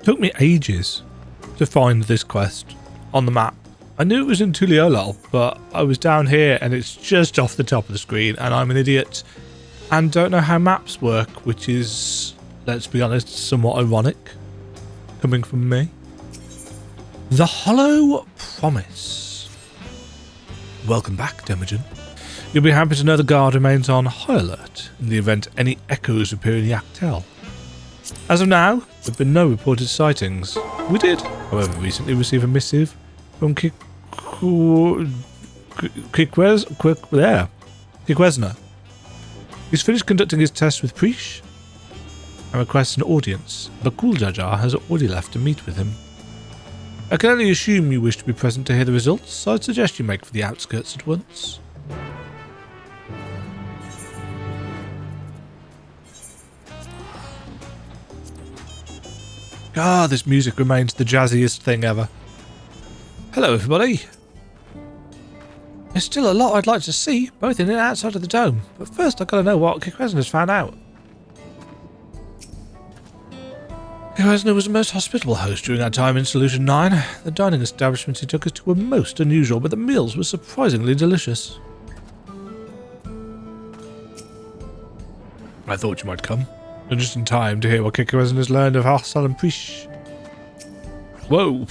Took me ages to find this quest on the map. I knew it was in Tuliolol, but I was down here and it's just off the top of the screen and I'm an idiot and don't know how maps work, which is, let's be honest, somewhat ironic coming from me. The Hollow Promise. Welcome back, Demajen. You'll be happy to know the guard remains on high alert in the event any echoes appear in Yaktel. As of now, there have been no reported sightings. We did, however, recently receive a missive from Kikwesna. He's finished conducting his tests with Prish and requests an audience. Bakuljajar has already left to meet with him. I can only assume you wish to be present to hear the results, so I'd suggest you make for the outskirts at once. Ah, this music remains the jazziest thing ever. Hello, everybody. There's still a lot I'd like to see, both in and outside of the dome. But first, I've got to know what Kikwesna has found out. Kikwesna was a most hospitable host during our time in Solution 9. The dining establishments he took us to were most unusual, but the meals were surprisingly delicious. I thought you might come. And just in time to hear what Kikwesna has learned of Harsal and Prish. Whoa!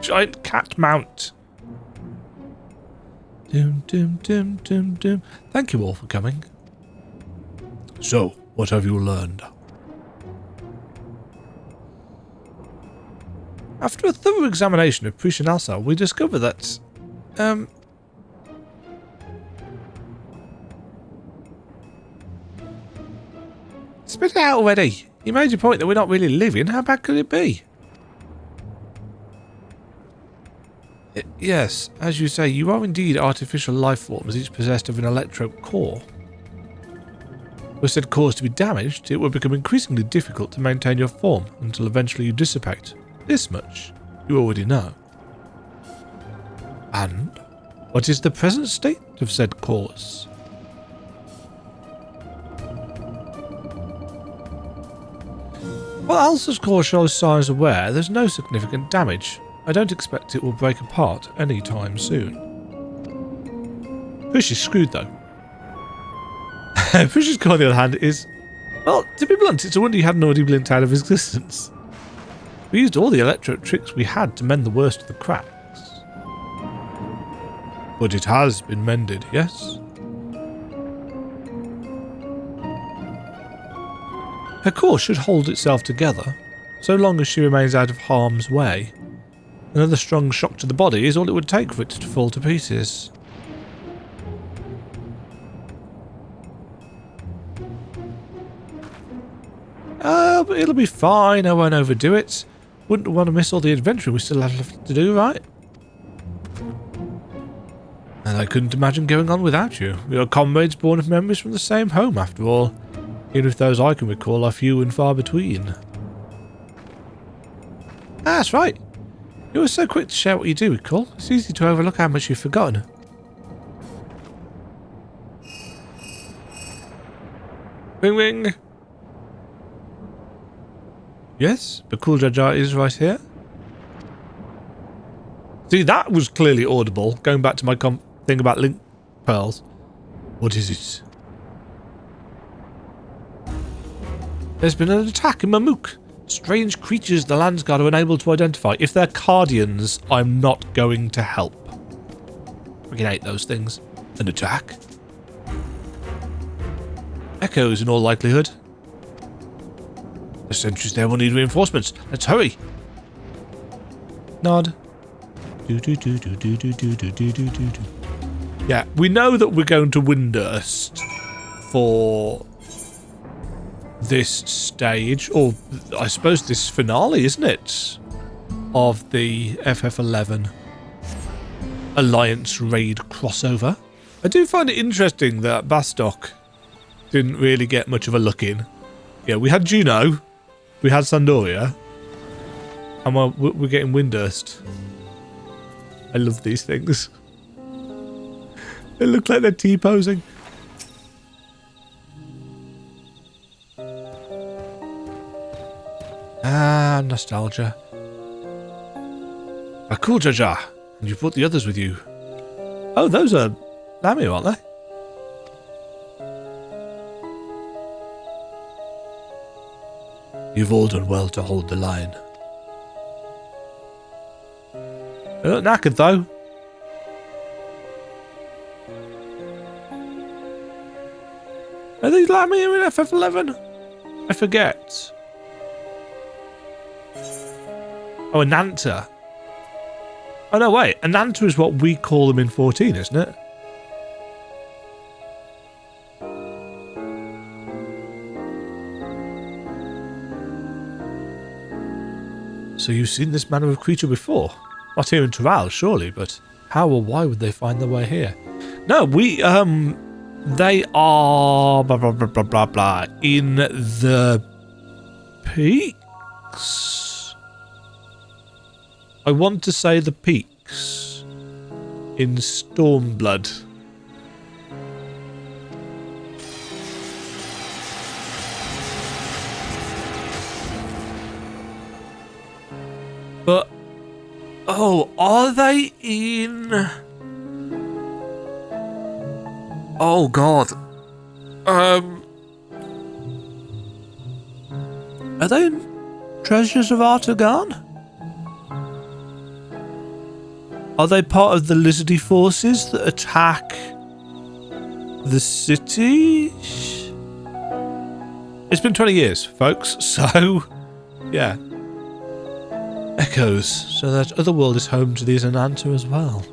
Giant cat mount! Doom, doom, doom, doom, doom. Thank you all for coming. So, what have you learned? After a thorough examination of Prish and Harsal, we discovered that... Spit it out already. You made your point that we're not really living. How bad could it be? Yes, as you say, you are indeed artificial life forms, each possessed of an electrope core. Were said cores to be damaged, it would become increasingly difficult to maintain your form until eventually you dissipate. This much you already know. And what is the present state of said cores? While Alsa's core shows signs of wear, there's no significant damage. I don't expect it will break apart anytime soon. Prish is screwed though. Prish's core, on the other hand, is... Well, to be blunt, it's a wonder you hadn't already blinked out of existence. We used all the electro tricks we had to mend the worst of the cracks. But it has been mended, yes? Her core should hold itself together, so long as she remains out of harm's way. Another strong shock to the body is all it would take for it to fall to pieces. But it'll be fine, I won't overdo it. Wouldn't want to miss all the adventuring we still have left to do, right? And I couldn't imagine going on without you. We are comrades born of memories from the same home, after all. Even if those I can recall are few and far between. That's right. You were so quick to share what you do recall. It's easy to overlook how much you've forgotten. Ring ring. Yes, Bakuljajar is right here. See, that was clearly audible. Going back to my thing about link pearls. What is it? There's been an attack in Mamuk. Strange creatures the Landsguard are unable to identify. If they're Cardians, I'm not going to help. We can hate those things. An attack? Echoes in all likelihood. The sentries there will need reinforcements. Let's hurry. Nod. Yeah, we know that we're going to Windurst for this stage, or I suppose this finale, isn't it? Of the FF11 Alliance raid crossover. I do find it interesting that Bastok didn't really get much of a look in. Yeah, we had Juno, we had Sandoria, and we're getting Windurst. I love these things. They look like they're T-posing. Ah, nostalgia. A cool Jaja, and you brought the others with you. Oh, those are Lamio, aren't they? You've all done well to hold the line. They look knackered, though. Are these Lamio in FF11? I forget. Oh, a Nanta. Oh, no, wait. A Nanta is what we call them in 14, isn't it? So you've seen this manner of creature before? Not here in Toral, surely, but how or why would they find their way here? No, they are blah, blah, blah, blah, blah, blah, in the peaks? I want to say the peaks in Stormblood. But, oh, are they in... Oh, God. Are they in Treasures of Aht Urgahn? Are they part of the lizardy forces that attack the city? It's been 20 years, folks, so, yeah. Echoes, so that Otherworld is home to these Ananta as well.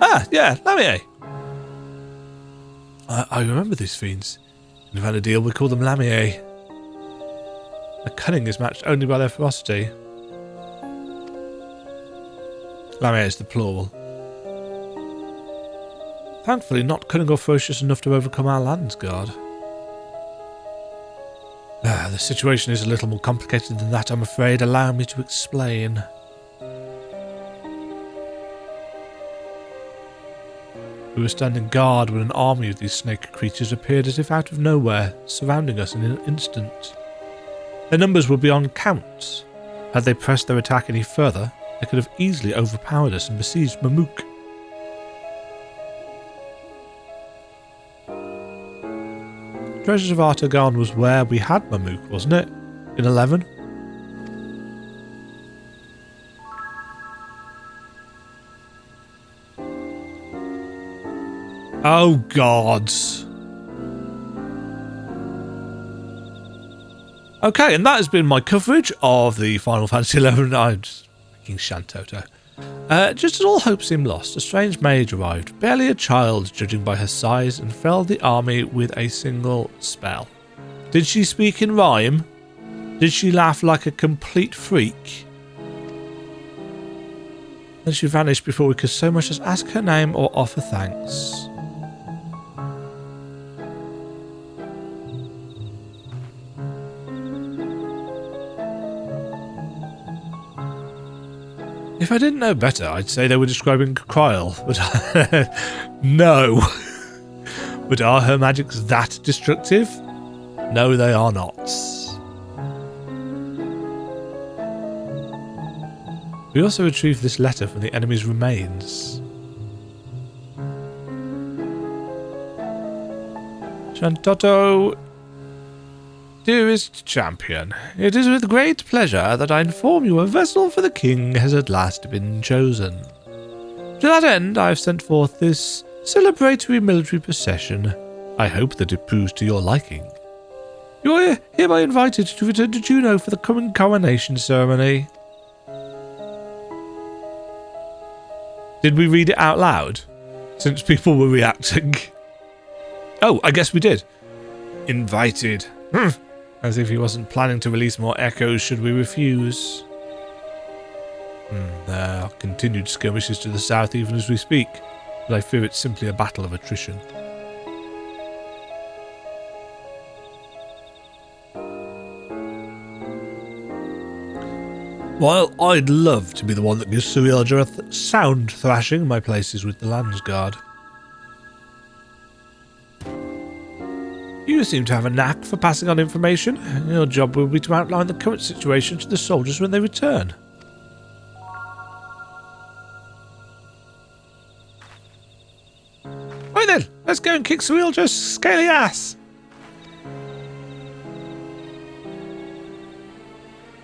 Ah, yeah, Lamie. I remember these fiends. In Vana'diel, we call them Lamie. Their cunning is matched only by their ferocity. Lamie is the plural. Thankfully, not cunning or ferocious enough to overcome our Landsguard. The situation is a little more complicated than that, I'm afraid. Allow me to explain. We were standing guard when an army of these snake creatures appeared as if out of nowhere, surrounding us in an instant. Their numbers were beyond count. Had they pressed their attack any further, they could have easily overpowered us and besieged Mamuk. Treasures of Aht Urgahn was where we had Mamuk, wasn't it? In 11? Oh, God. Okay, and that has been my coverage of the Final Fantasy XI. I'm just making Shantoto. Just as all hope seemed lost, a strange mage arrived, barely a child judging by her size, and felled the army with a single spell. Did she speak in rhyme? Did she laugh like a complete freak? Then she vanished before we could so much as ask her name or offer thanks. If I didn't know better, I'd say they were describing Kryl, but no. But are her magics that destructive? No, they are not. We also retrieved this letter from the enemy's remains. Shantoto, dearest champion, it is with great pleasure that I inform you a vessel for the king has at last been chosen. To that end, I have sent forth this celebratory military procession. I hope that it proves to your liking. You are hereby invited to return to Juneau for the coming coronation ceremony. Did we read it out loud? Since people were reacting. Oh, I guess we did. Invited. As if he wasn't planning to release more echoes should we refuse. There are continued skirmishes to the south even as we speak, but I fear it's simply a battle of attrition. While I'd love to be the one that gives Suryaja a sound thrashing, my place is with the Landsguard. You seem to have a knack for passing on information. Your job will be to outline the current situation to the soldiers when they return. Right then, let's go and kick Cerealjo's scaly ass.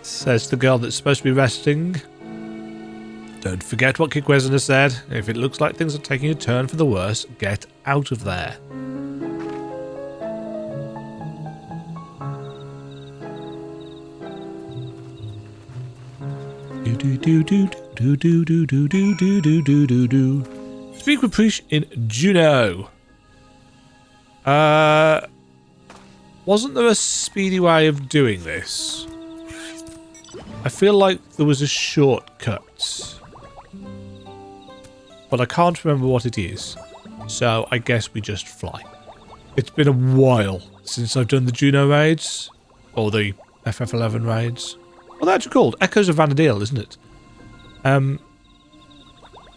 Says the girl that's supposed to be resting. Don't forget what Kikwezana said. If it looks like things are taking a turn for the worse, get out of there. Speak with Preach in Juno. Wasn't there a speedy way of doing this? I feel like there was a shortcut, but I can't remember what it is. So I guess we just fly. It's been a while since I've done the Juno raids, or the FF11 raids. Well, they're actually called Echoes of Vana'diel, isn't it?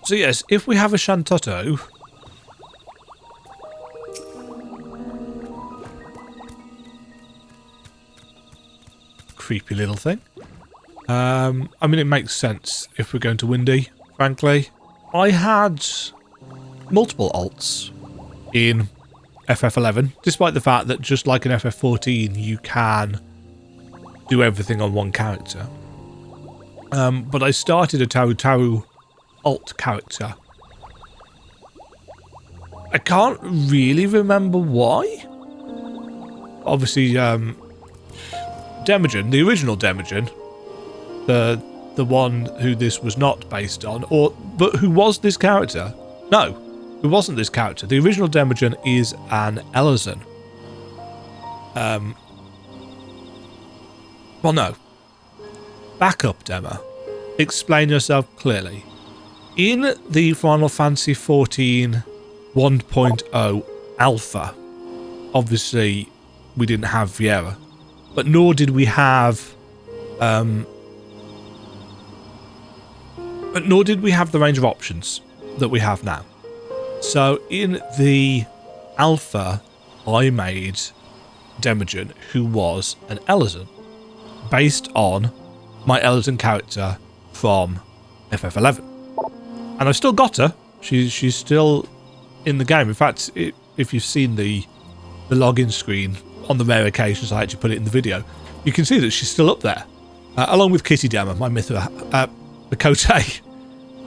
So yes, if we have a Shantotto, creepy little thing. I mean, it makes sense if we're going to Windy, frankly. I had multiple alts in FF11, despite the fact that just like in FF14, you can do everything on one character. But I started a Taru alt character. I can't really remember why. Obviously, Demajen, the original Demajen, the one who this was not based on, but who was this character? No, who wasn't this character. The original Demajen is an Elezen. Well, no. Back up, Dema. Explain yourself clearly. In the Final Fantasy XIV 1.0 alpha, obviously we didn't have Viera, but nor did we have the range of options that we have now. So in the alpha, I made Demajen, who was an Elezen, based on my Elezen character from FF11. And I've still got her. She's still in the game. In fact, if you've seen the login screen, on the rare occasions I actually put it in the video, you can see that she's still up there. Along with Kitty Dema, my Mikote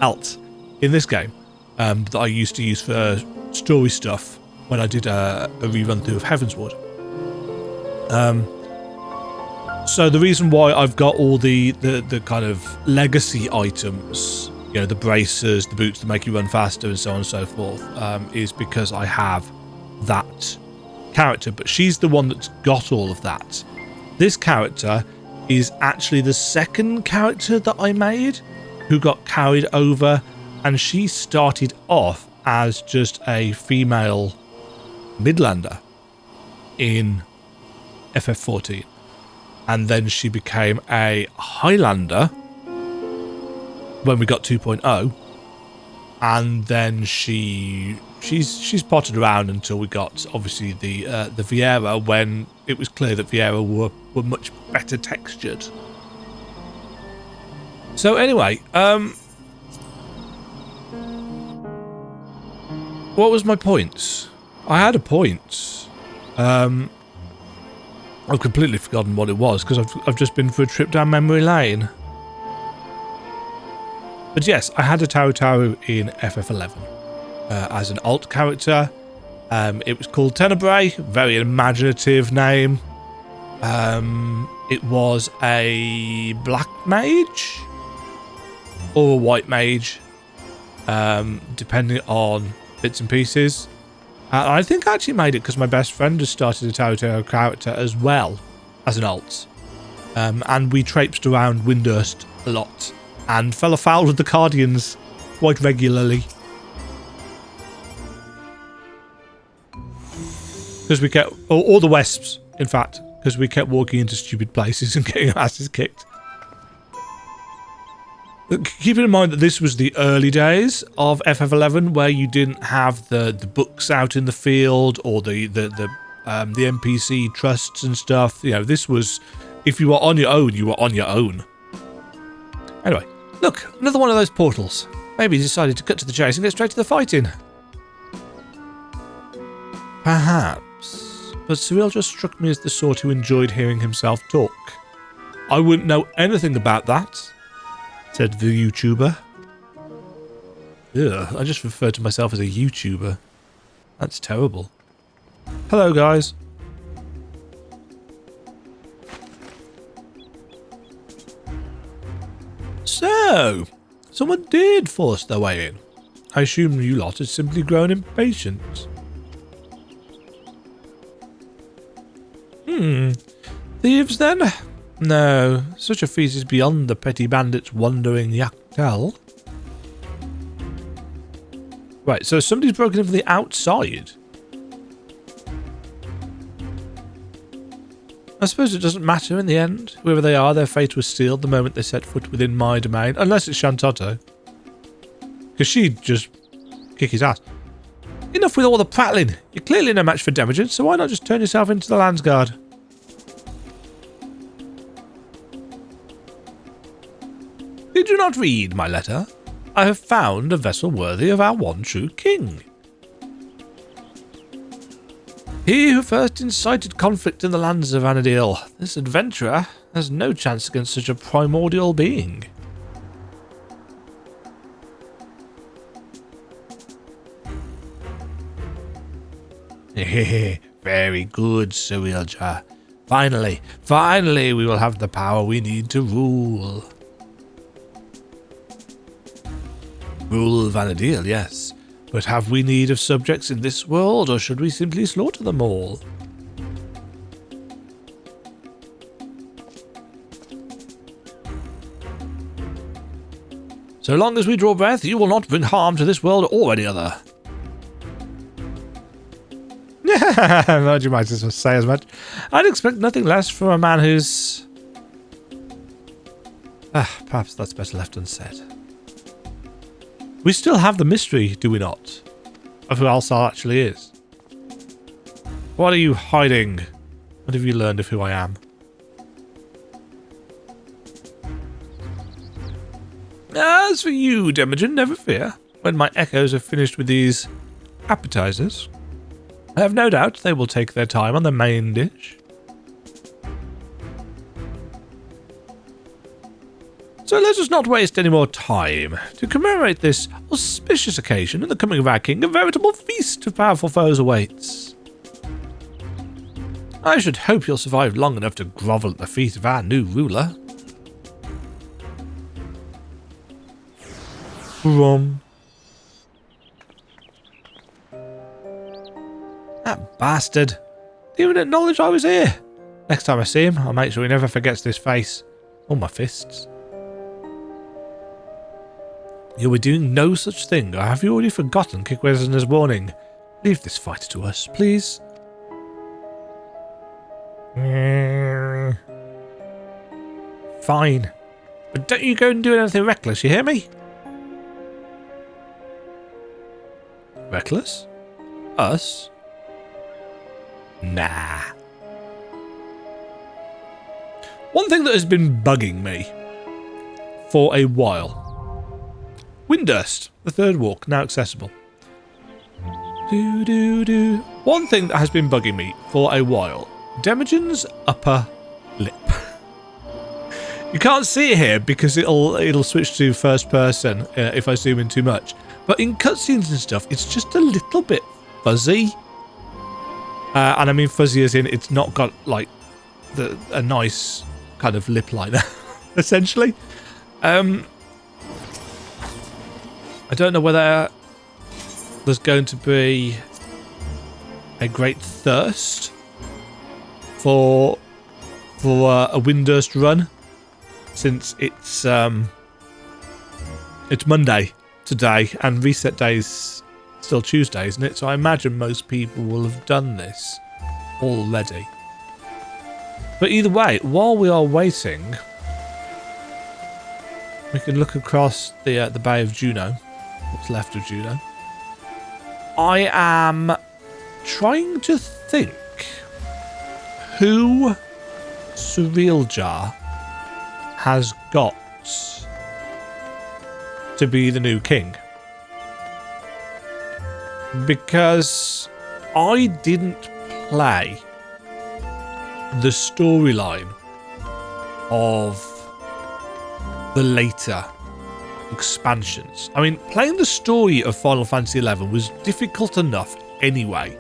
alt in this game, that I used to use for story stuff when I did a rerun through of Heavensward. So the reason why I've got all the kind of legacy items, you know, the bracers, the boots that make you run faster and so on and so forth, is because I have that character. But she's the one that's got all of that. This character is actually the second character that I made who got carried over, and she started off as just a female Midlander in FF14. And then she became a Highlander when we got 2.0, and then she's potted around until we got obviously the Viera, when it was clear that Viera were much better textured. So anyway, what was my point? I had a point. I've completely forgotten what it was because I've just been for a trip down memory lane. But yes, I had a Taru in FF11 as an alt character. It was called Tenebrae, very imaginative name. It was a black mage or a white mage, depending on bits and pieces. I think I actually made it because my best friend has started a Taru character as well as an alt. And we traipsed around Windurst a lot and fell afoul of the Cardians quite regularly. Because we kept... Or the Wesps, in fact. Because we kept walking into stupid places and getting our asses kicked. Keeping in mind that this was the early days of FF11, where you didn't have the books out in the field, or the the NPC trusts and stuff. You know, this was, if you were on your own, you were on your own. Anyway, look, another one of those portals. Maybe he decided to cut to the chase and get straight to the fighting. Perhaps, but Cyril just struck me as the sort who enjoyed hearing himself talk. I wouldn't know anything about that, said the YouTuber. Ugh, I just referred to myself as a YouTuber. That's terrible. Hello, guys. So, someone did force their way in. I assume you lot had simply grown impatient. Thieves then? No, such a feat is beyond the petty bandit's wandering yaktel. Right, so somebody's broken in from the outside. I suppose it doesn't matter in the end. Whoever they are, their fate was sealed the moment they set foot within my domain. Unless it's Shantato. Because she'd just kick his ass. Enough with all the prattling. You're clearly no match for Demajen, so why not just turn yourself into the Landsguard? Did you not read my letter? I have found a vessel worthy of our one true king. He who first incited conflict in the lands of Vana'diel. This adventurer has no chance against such a primordial being. Very good, Zilart. Finally we will have the power we need to rule. Rule Vana'diel, yes. But have we need of subjects in this world, or should we simply slaughter them all? So long as we draw breath, you will not bring harm to this world or any other. Yeah, you might as well say as much. I'd expect nothing less from a man who's... perhaps that's better left unsaid. We still have the mystery, do we not? Of who Alsal actually is. What are you hiding? What have you learned of who I am? As for you, Demajen, never fear. When my echoes have finished with these appetizers, I have no doubt they will take their time on the main dish. So let us not waste any more time. To commemorate this auspicious occasion and the coming of our king, a veritable feast of powerful foes awaits. I should hope you'll survive long enough to grovel at the feet of our new ruler. That bastard didn't even acknowledge I was here. Next time I see him, I'll make sure he never forgets this face. Or my fists. You were doing no such thing, or have you already forgotten Kikwezener's warning? Leave this fight to us, please. Fine. But don't you go and do anything reckless, you hear me? Reckless? Us? Nah. One thing that has been bugging me for a while. Windurst, the third walk, now accessible. One thing that has been bugging me for a while. Demajen's upper lip. You can't see it here because it'll switch to first person if I zoom in too much. But in cutscenes and stuff, it's just a little bit fuzzy. And I mean fuzzy as in it's not got like a nice kind of lip liner, essentially. I don't know whether there's going to be a great thirst for a Windurst run, since it's Monday today and reset day's still Tuesday, isn't it? So I imagine most people will have done this already. But either way, while we are waiting, we can look across the Bay of Juno. What's left of Juno. I am trying to think who Surrealjar has got to be the new king. Because I didn't play the storyline of the later expansions. I mean, playing the story of Final Fantasy XI was difficult enough anyway,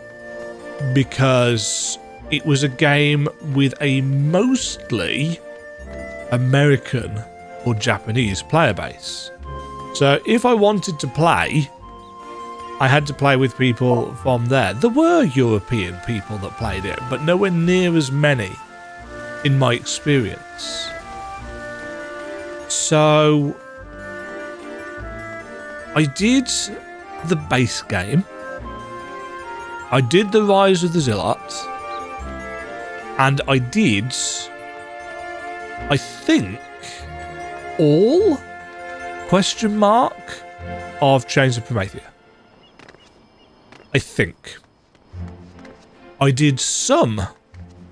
because it was a game with a mostly American or Japanese player base. So if I wanted to play, I had to play with people from there. There were European people that played it, but nowhere near as many in my experience. So I did the base game. I did the Rise of the Zilart. And I did, I think, all question mark of Chains of Promathia. I think. I did some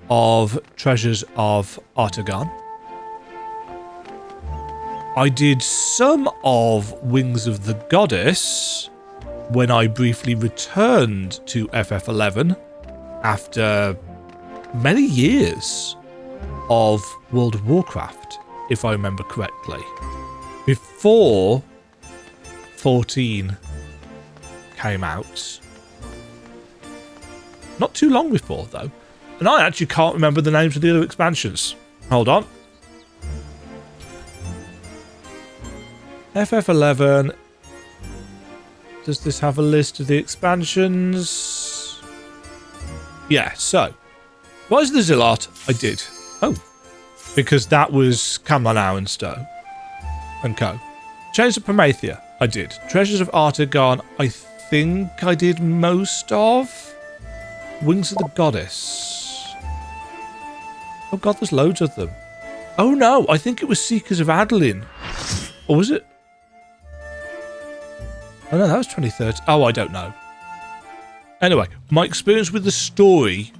of Treasures of Aht Urgahn. I did some of Wings of the Goddess when I briefly returned to FF11 after many years of World of Warcraft, if I remember correctly. Before 14 came out. Not too long before, though. And I actually can't remember the names of the other expansions. Hold on. FF11. Does this have a list of the expansions? Yeah, so. Rise of the Zilart, I did. Oh. Because that was Camlanau and Stowe. And Co. Chains of Promathia, I did. Treasures of Aht Urgahn, I think I did most of. Wings of the Goddess. Oh god, there's loads of them. Oh no, I think it was Seekers of Adeline. Or was it? Oh no, that was 2013. Oh, I don't know. Anyway, my experience with the story.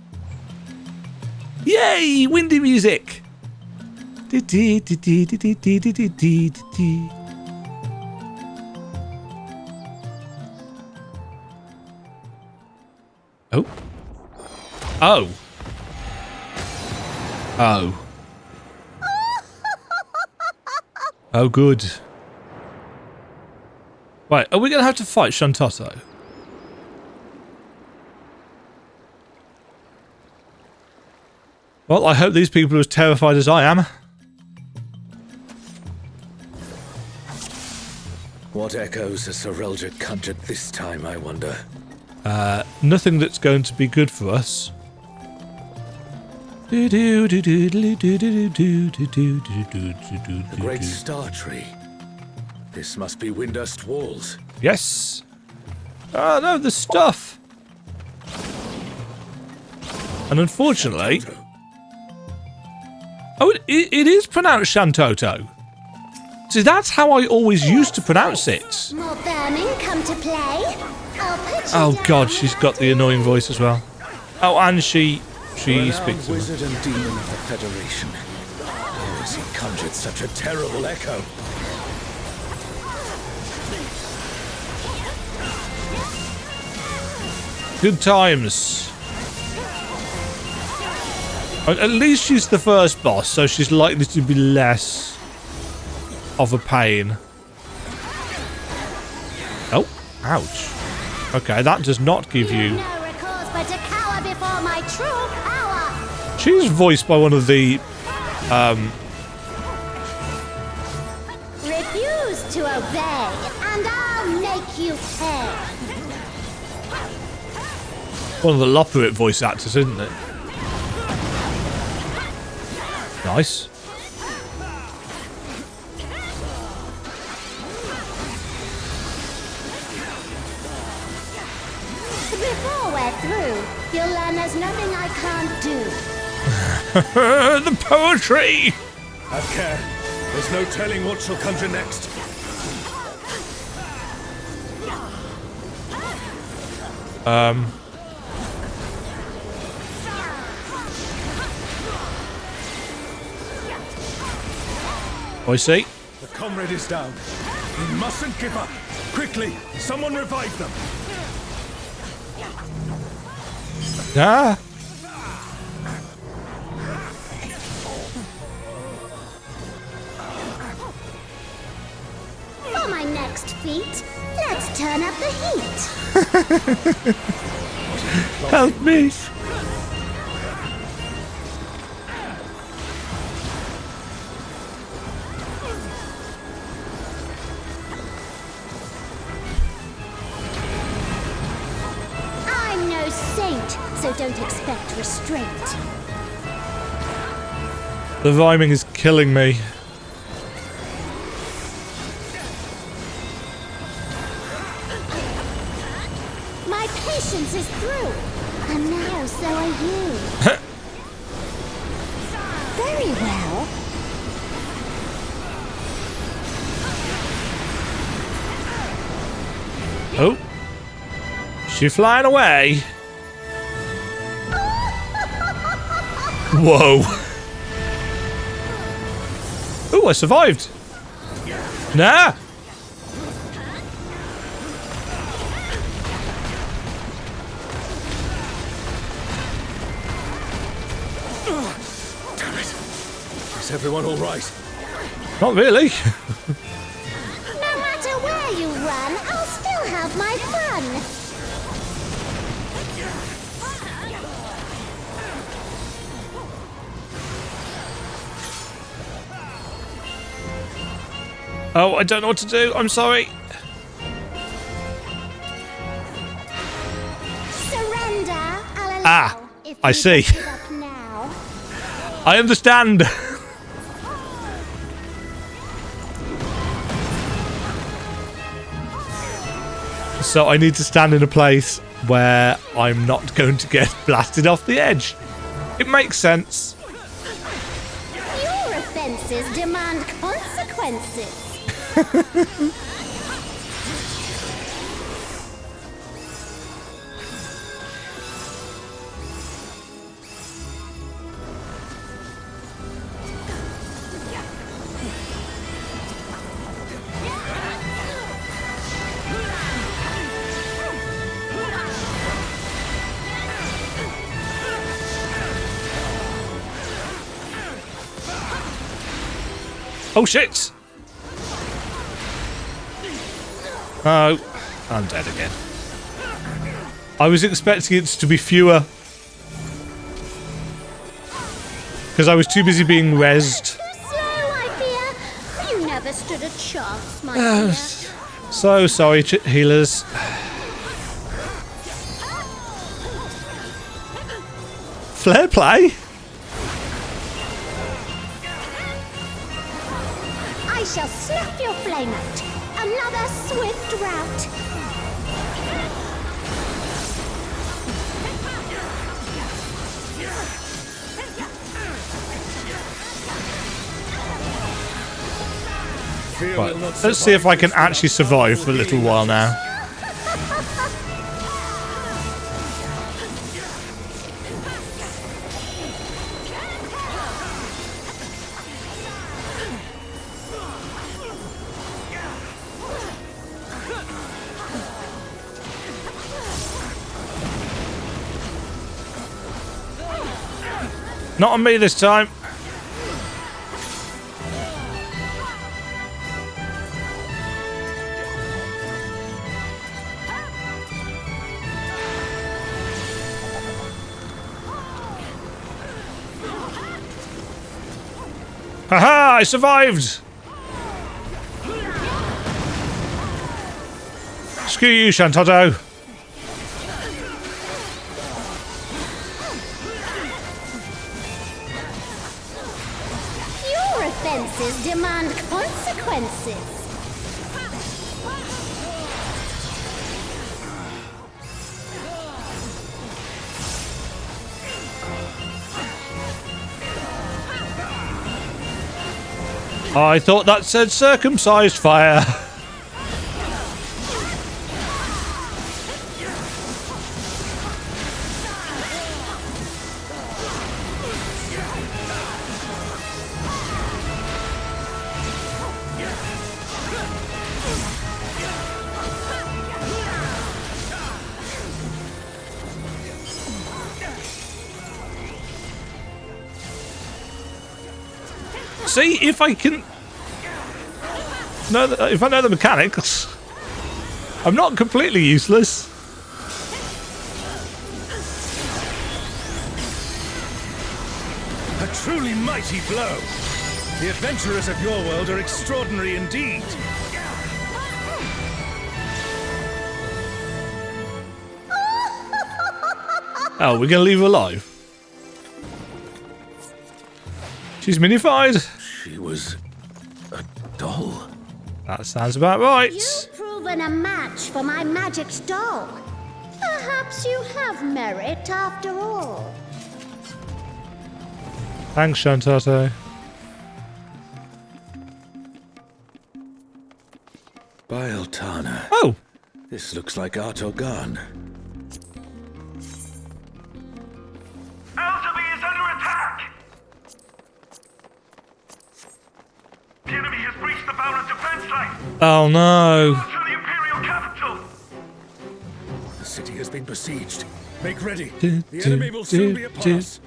Yay! Windy music! Oh. Oh. Oh. Oh, good. Right, are we going to have to fight Shantoto? Well, I hope these people are as terrified as I am. What echoes has Surrealjar conjured this time, I wonder? Nothing that's going to be good for us. The Great Star Tree. This must be Windurst walls. Yes. Oh no, the stuff. And unfortunately... Oh, it is pronounced Shantoto. See, that's how I always used to pronounce it. More vermin come to play. Oh god, she's got the annoying voice as well. Oh, and she speaks. Wizard and demon of the Federation. How has he conjured such a terrible echo? Good times. At least she's the first boss, so she's likely to be less of a pain. Oh, ouch. Okay, that does not give you... She's voiced by one of the... Refuse to obey, and I'll make you pay. One of the Loperate voice actors, isn't it? Nice. Before we're through, you'll learn there's nothing I can't do. The poetry! Have care. There's no telling what she'll conjure next. I see. The comrade is down. We mustn't give up. Quickly, someone revive them. Ah. For my next feat, let's turn up the heat. Help me. I'm no saint, so don't expect restraint. The rhyming is killing me. My patience is through, and now so are you. Very well. Oh. She flying away. Whoa. Oh, I survived. Nah. Damn it. Is everyone all right? Not really. No matter where you run, I'll still have my fun. Oh, I don't know what to do. I'm sorry. Surrender, I'll allow. Ah, if I you see. give up now. I understand. So I need to stand in a place where I'm not going to get blasted off the edge. It makes sense. Your offenses demand consequences. Oh shit! Oh, I'm dead again. I was expecting it to be fewer. Because I was too busy being rezzed. Too slow, I fear. You never stood a chance, my dear. So sorry, healers. Flare play? I shall snuff your flame out. Another swift rout. Fear Right, will not let's see if I can actually survive for a little while now. Not on me this time. Haha, I survived! Screw you, Shantotto. Your offenses demand consequences. I thought that said circumcised fire. See, if I can... if I know the mechanics, I'm not completely useless. A truly mighty blow. The adventurers of your world are extraordinary indeed. Oh, we're gonna leave her alive. She's minified. She was a doll. That sounds about right. You've proven a match for my magic doll. Perhaps you have merit after all. Thanks, Shantato. Bieltana. Oh, This looks like Aht Urgahn. Alderby is under attack! The enemy has breached the Baron's defense line! oh no. To the Imperial capital! The city has been besieged. Make ready. The enemy will soon be upon us.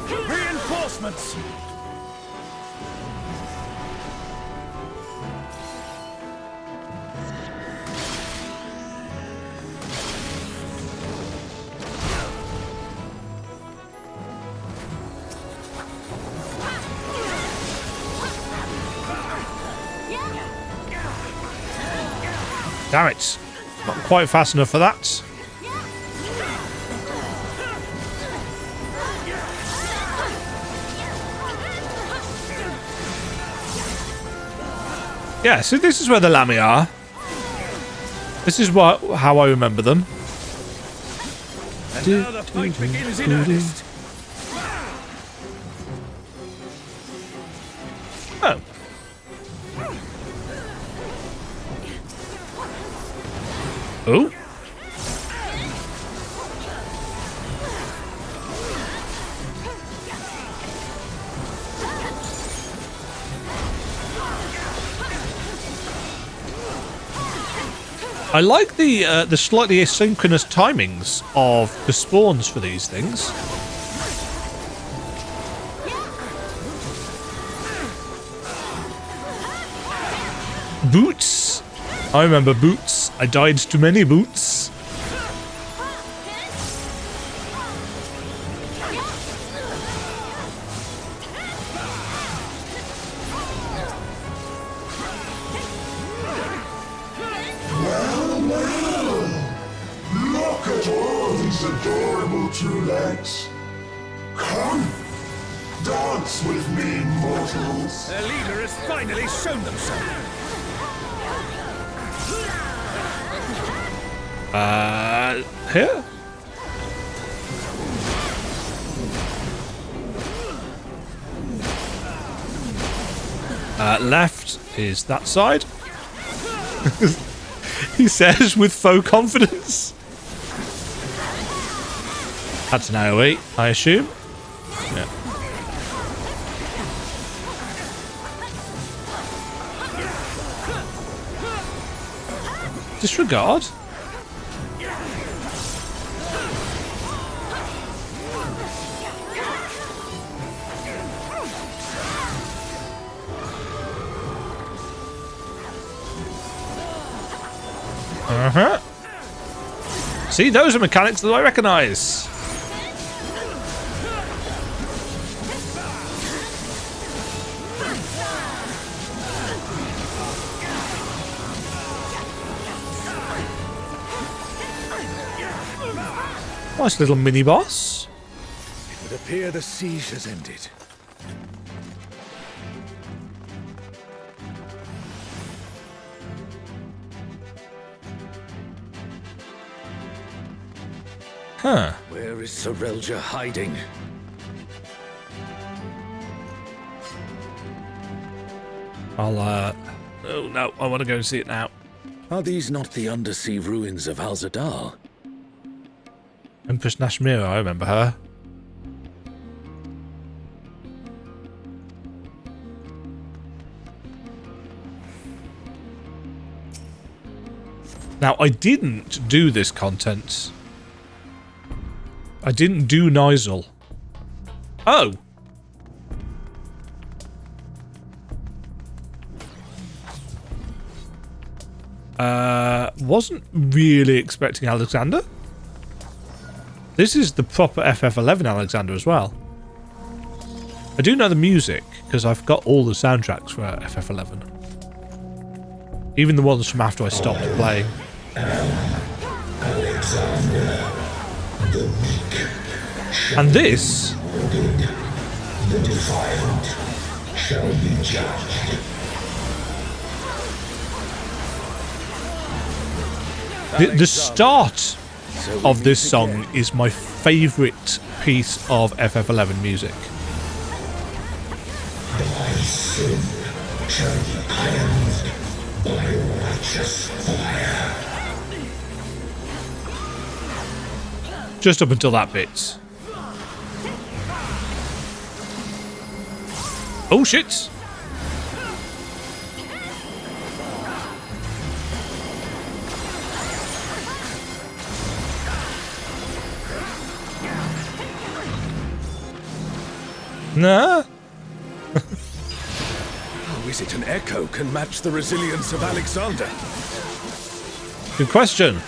Reinforcements! Damn it. Not quite fast enough for that. Yeah, so this is where the Lamy are. This is how I remember them. And now the fight begins in earnest. Oh. Oh. I like the slightly asynchronous timings of the spawns for these things. Boots. I remember boots. I died to many boots. Look at all these adorable two legs. Come, dance with me, mortals. Their leader has finally shown themselves. Here? Left is that side. He says with faux confidence. That's an AoE, I assume. Yeah. Disregard? Uh-huh. See, those are mechanics that I recognise. Nice little mini boss. It would appear the siege has ended. Huh. Where is Sorelja hiding? Oh no, I want to go and see it now. Are these not the undersea ruins of Al-Zadal? Empress Nashmira, I remember her. Now, I didn't do this content. I didn't do NYZUL. Oh! Wasn't really expecting Alexander. This is the proper FF11 Alexander as well. I do know the music, because I've got all the soundtracks for FF11. Even the ones from after I stopped playing. And this... The defiant shall be judged. The start of this song is my favourite piece of FF11 music. Thy sin shall be cleansed by righteous fire. Just up until that bit. Oh shit! Nah. How is it an echo can match the resilience of Alexander? Good question.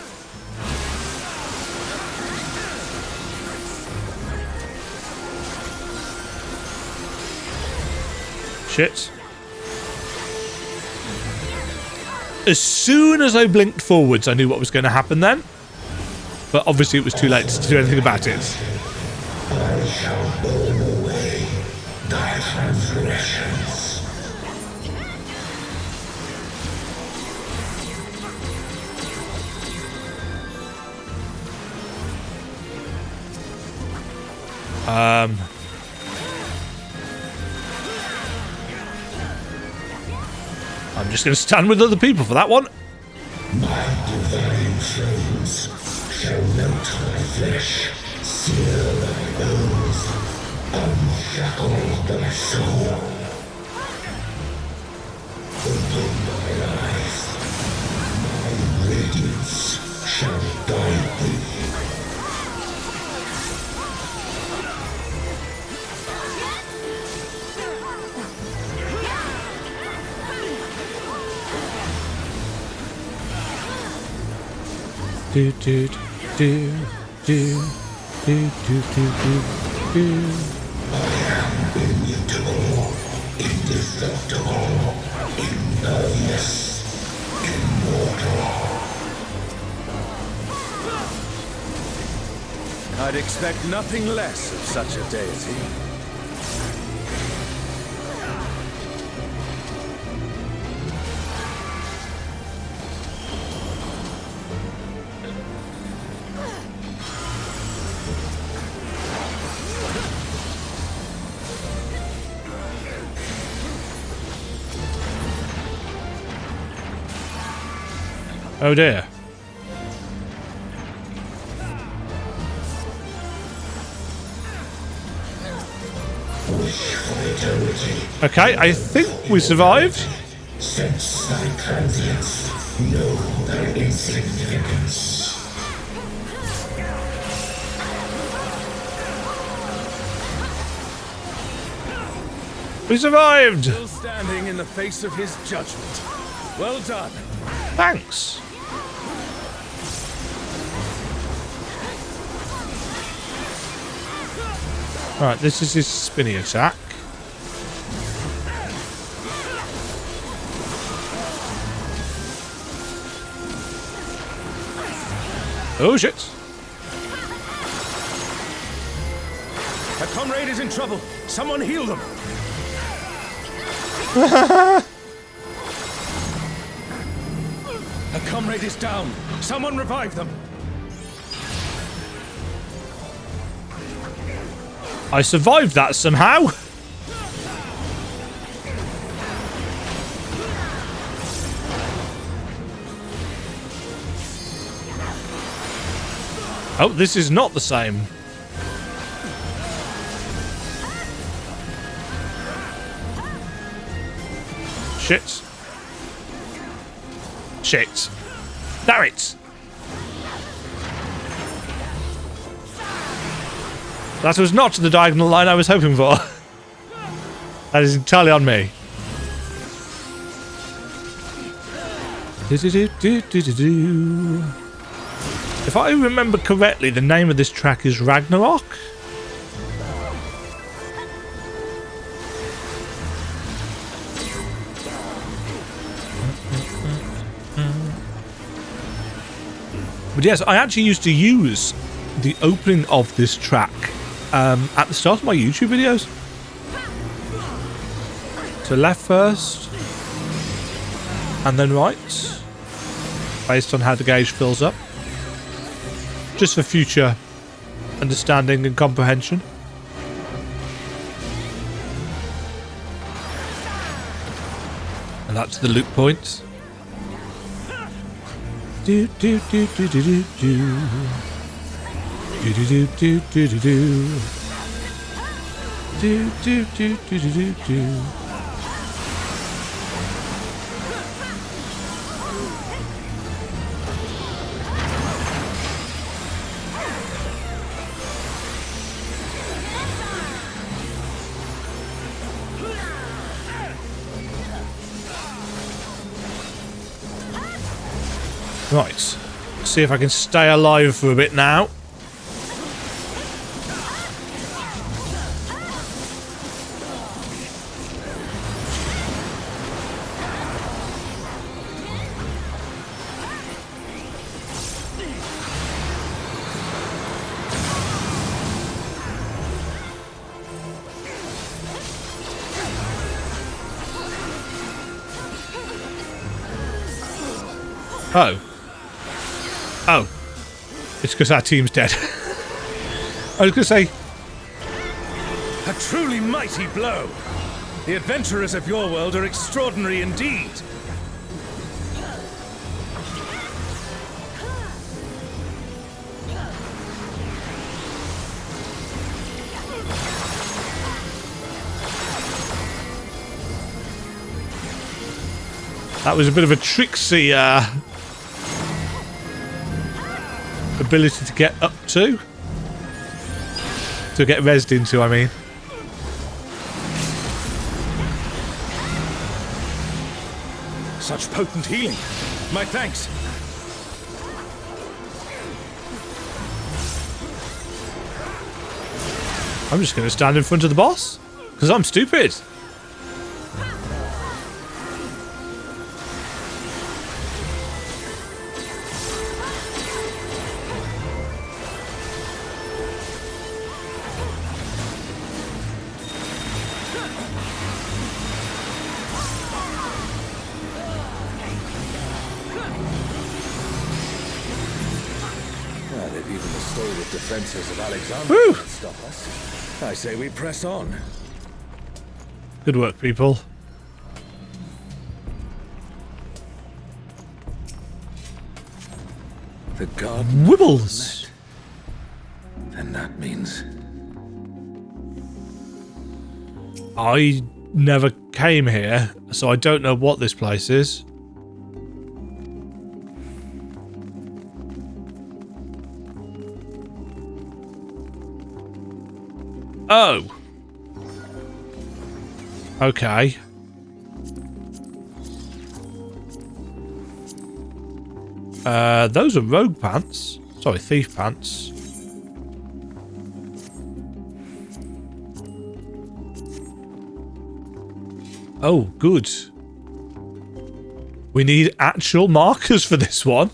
Shit. As soon as I blinked forwards, I knew what was going to happen then. But obviously it was too late to do anything about it. I shall burn away thy transgressions. I'm just going to stand with other people for that one. My divine flames shall melt thy flesh, sear thy bones, unshackle thy soul. Open thy eyes, my radiance shall guide thee. Do do do do do do do do. I am immutable, indestructible, impervious, immortal. I'd expect nothing less of such a deity. Oh dear. Okay, I think we survived. Sense thy transience, know thy insignificance. We survived! Still standing in the face of his judgment. Well done. Thanks. Right, this is his spinny attack. Oh shit! A comrade is in trouble. Someone heal them. A comrade is down. Someone revive them. I survived that somehow. Oh, this is not the same. Shit. Shit. Damn it! That was not the diagonal line I was hoping for. That is entirely on me. If I remember correctly, the name of this track is Ragnarok. But yes, I actually used to use the opening of this track at the start of my YouTube videos. So left first, and then right, based on how the gauge fills up. Just for future understanding and comprehension. And that's the loop point. Do do do do do do do. Do do do do do do do. Do do do do do do do. Right, see if I can stay alive for a bit now. Oh. Oh. It's because our team's dead. I was going to say... A truly mighty blow. The adventurers of your world are extraordinary indeed. That was a bit of a tricksy ability to get up to. To get rezzed into, I mean. Such potent healing. My thanks. I'm just going to stand in front of the boss. Because I'm stupid. Defenses of Alexander can't stop us. I say we press on. Good work, people. The garden Wibbles. Then that means I never came here, so I don't know what this place is. Oh. Okay. Those are rogue pants. Sorry, thief pants. Oh, good. We need actual markers for this one.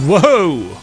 Whoa!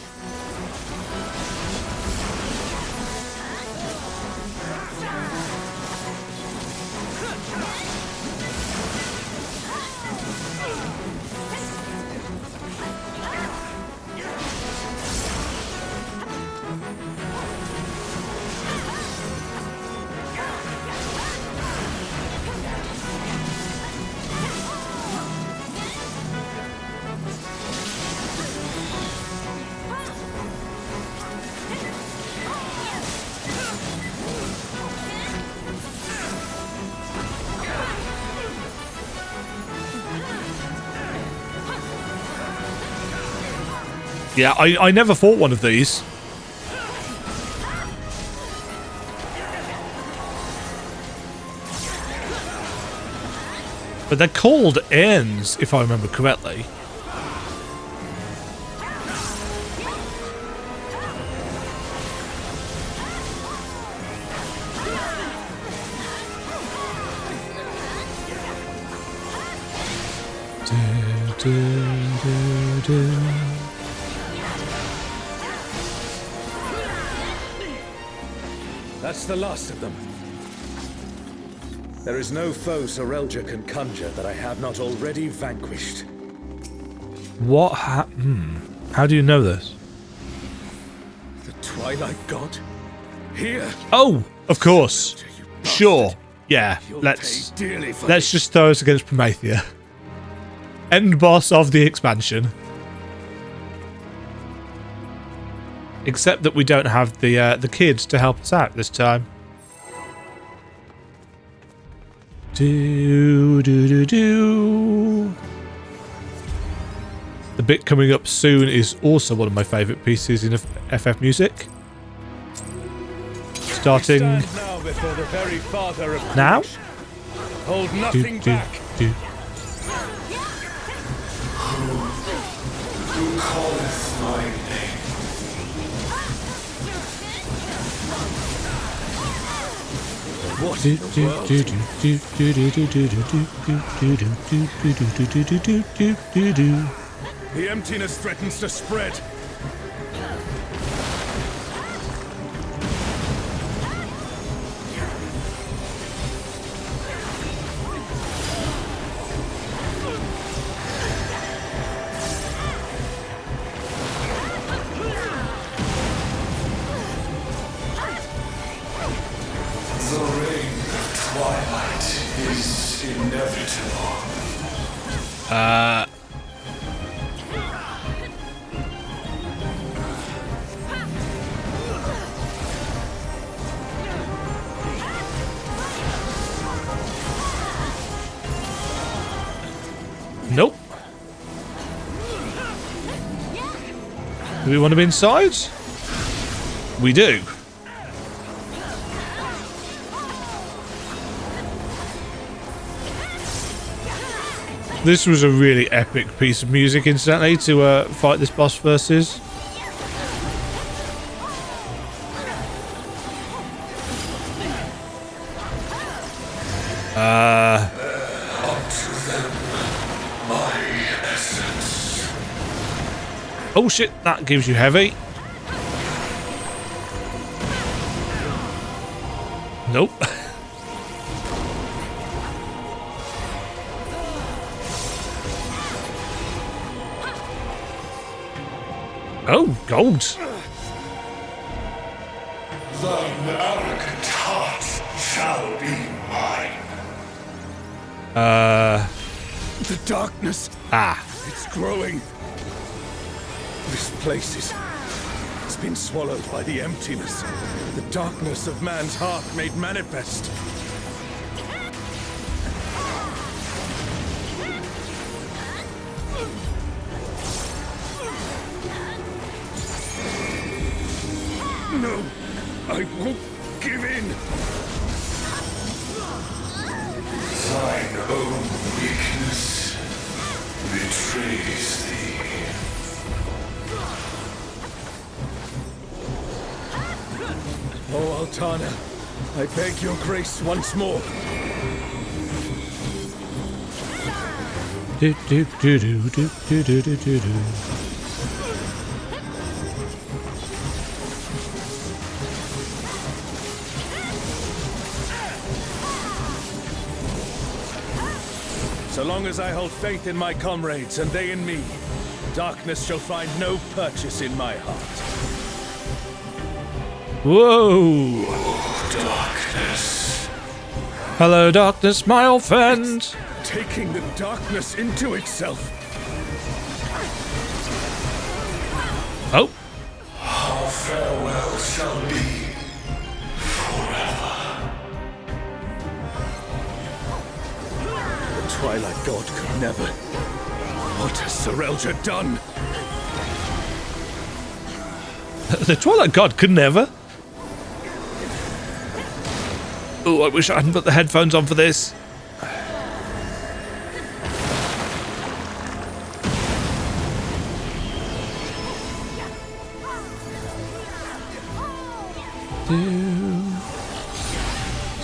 Yeah, I never fought one of these. But they're called AERNs, if I remember correctly. That's the last of them. There is no foe Zilart can conjure that I have not already vanquished. What happened? How do you know this? The Twilight God? Here? Oh, of course. Sure. Yeah, You'll let's pay dearly for let's this. just throw us against Promathia. End boss of the expansion. Except that we don't have the kids to help us out this time. The bit coming up soon is also one of my favourite pieces in FF music. Starting Stand now before the very Father of now. creation. Hold nothing back. Who calleth my name? What in the world? The emptiness threatens to spread. The reign of twilight is inevitable. Nope. Do we want to be inside? We do. This was a really epic piece of music, incidentally, to fight this boss versus. Oh shit, that gives you heavy. Nope. Oh, gold. Thine arrogant heart shall be mine. The darkness. It's growing. This place it's been swallowed by the emptiness. The darkness of man's heart made manifest. No, I won't give in. Thine own weakness betrays thee. Oh, Altana, I beg your grace once more. So long as I hold faith in my comrades and they in me, darkness shall find no purchase in my heart. Whoa! Darkness. Hello, darkness, my old friend. Taking the darkness into itself. Oh, Our farewell shall be forever. The Twilight God could never. What has Zilart done? The Twilight God could never. Oh, I wish I hadn't put the headphones on for this.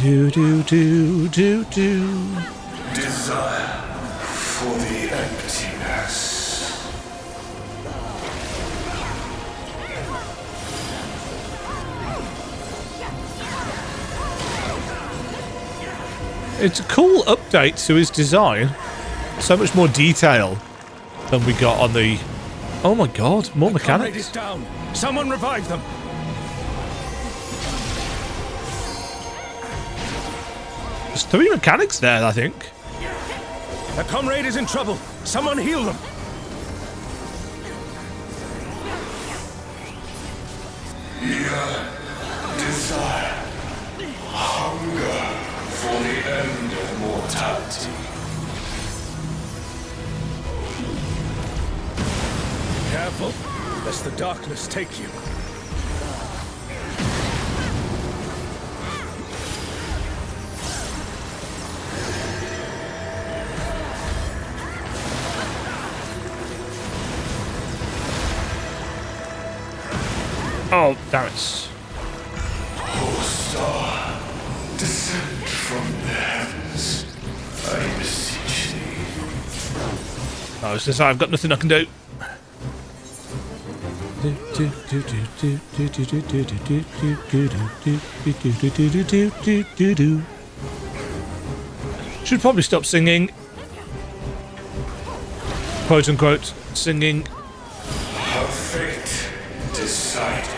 Do. Desire for the emptiness. It's a cool update to his design. So much more detail than we got on the... Oh my god, more Comrade mechanics. is down. Someone revive them. There's 3 mechanics there, I think. A comrade is in trouble. Someone heal them. Desire. Hunger for the end of mortality. Careful, lest the darkness take you. Oh, damn it. O star, descend from the heavens. I beseech thee. Oh, since I've got nothing I can do. Should probably stop singing. Quote unquote, singing. Her fate decided.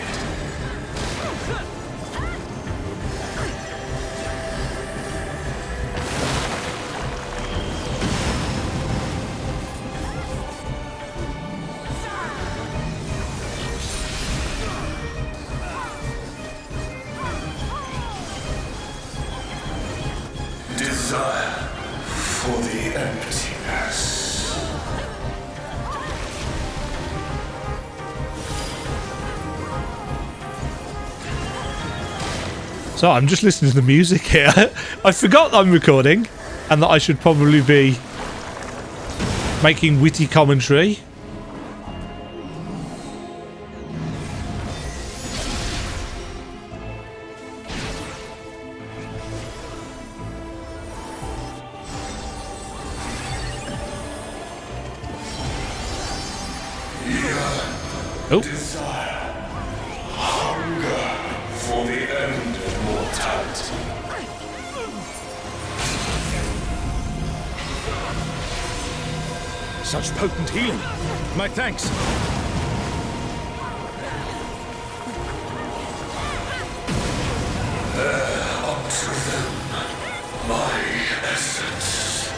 Desire for the emptiness. So I'm just listening to the music here. I forgot that I'm recording and that I should probably be making witty commentary. Oh. Desire. Hunger for the end of mortality. Such potent healing. My thanks. Unto them, my essence.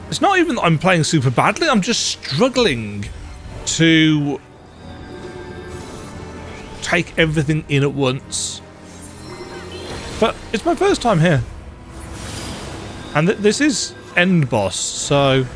It's not even that I'm playing super badly, I'm just struggling to take everything in at once. But it's my first time here. And this is end boss, so...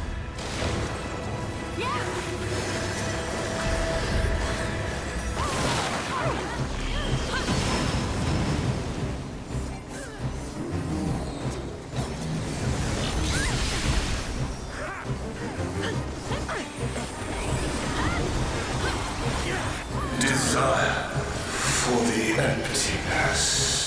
Desire for the emptiness.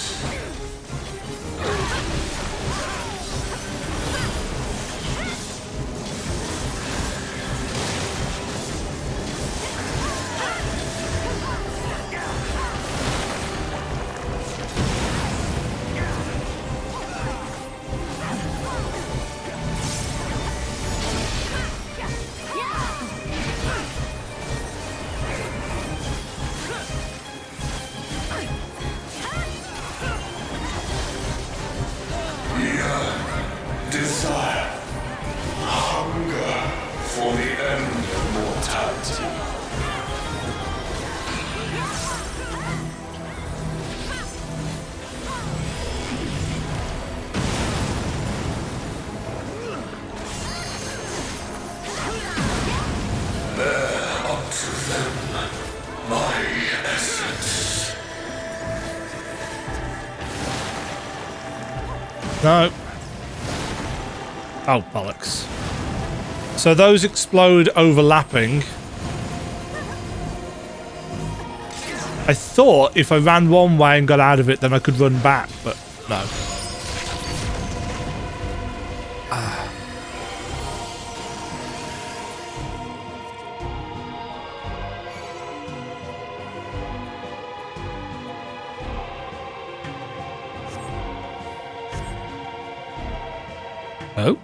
unto them my essence. No. Oh, bollocks. So those explode overlapping. I thought if I ran one way and got out of it, then I could run back, but no. Oh?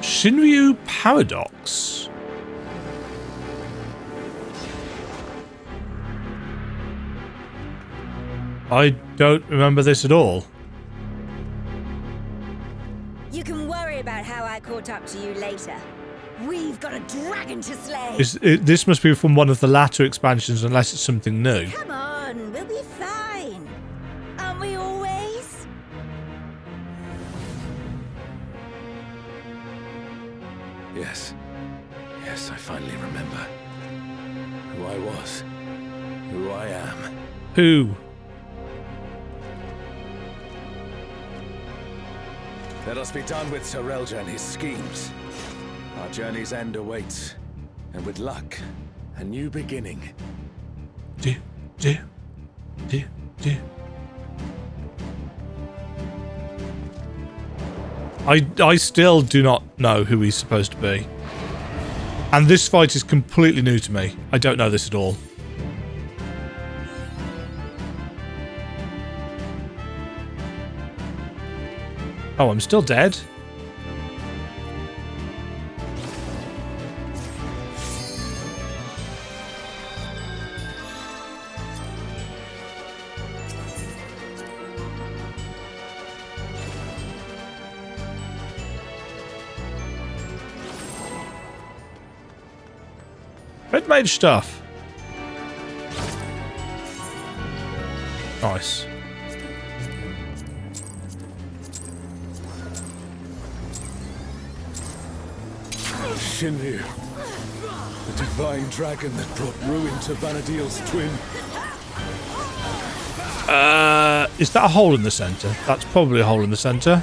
Shinryu Paradox. I don't remember this at all. You can worry about how I caught up to you later. We've got a dragon to slay. This must be from one of the latter expansions, unless it's something new. Come on, we'll be fine. Aren't we always? Yes. Yes, I finally remember. Who I was. Who I am. Who? Let us be done with Sir Relja and his schemes. Our journey's end awaits. And with luck, a new beginning. I still do not know who he's supposed to be. And this fight is completely new to me. I don't know this at all. Oh, I'm still dead? Red mage stuff. Nice. Shinryu, the divine dragon that brought ruin to Vana'diel's twin. Is that a hole in the center? That's probably a hole in the center.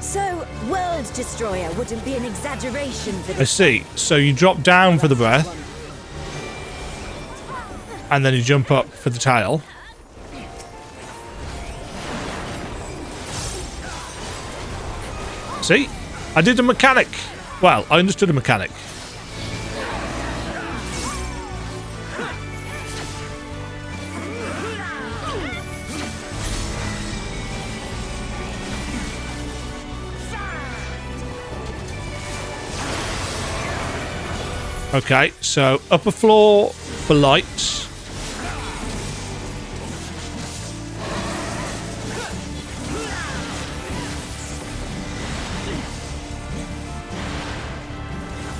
So, World Destroyer wouldn't be an exaggeration for I this. see. So you drop down for the breath, and then you jump up for the tail. See? I did a mechanic. Well, I understood a mechanic. Okay, so upper floor for lights.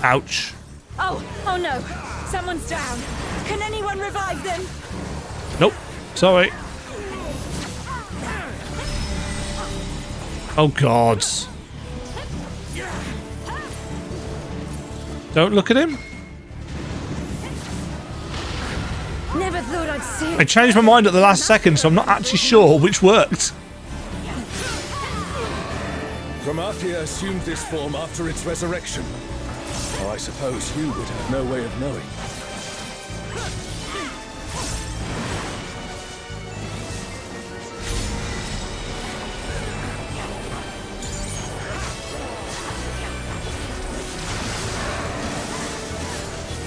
Ouch. Oh no! Someone's down. Can anyone revive them? Nope. Sorry. Oh God. Don't look at him. Never thought I'd see. I changed my mind at the last second, so I'm not actually sure which worked. Promathia assumed this form after its resurrection. Oh, I suppose you would have no way of knowing.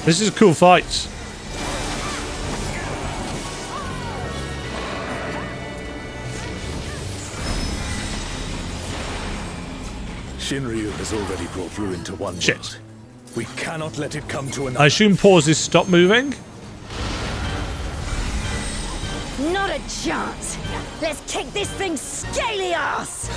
This is a cool fight. Shinryu has already brought ruin to one Shit. world. We cannot let it come to another. I assume pauses stop moving. Not a chance. Let's kick this thing's scaly ass.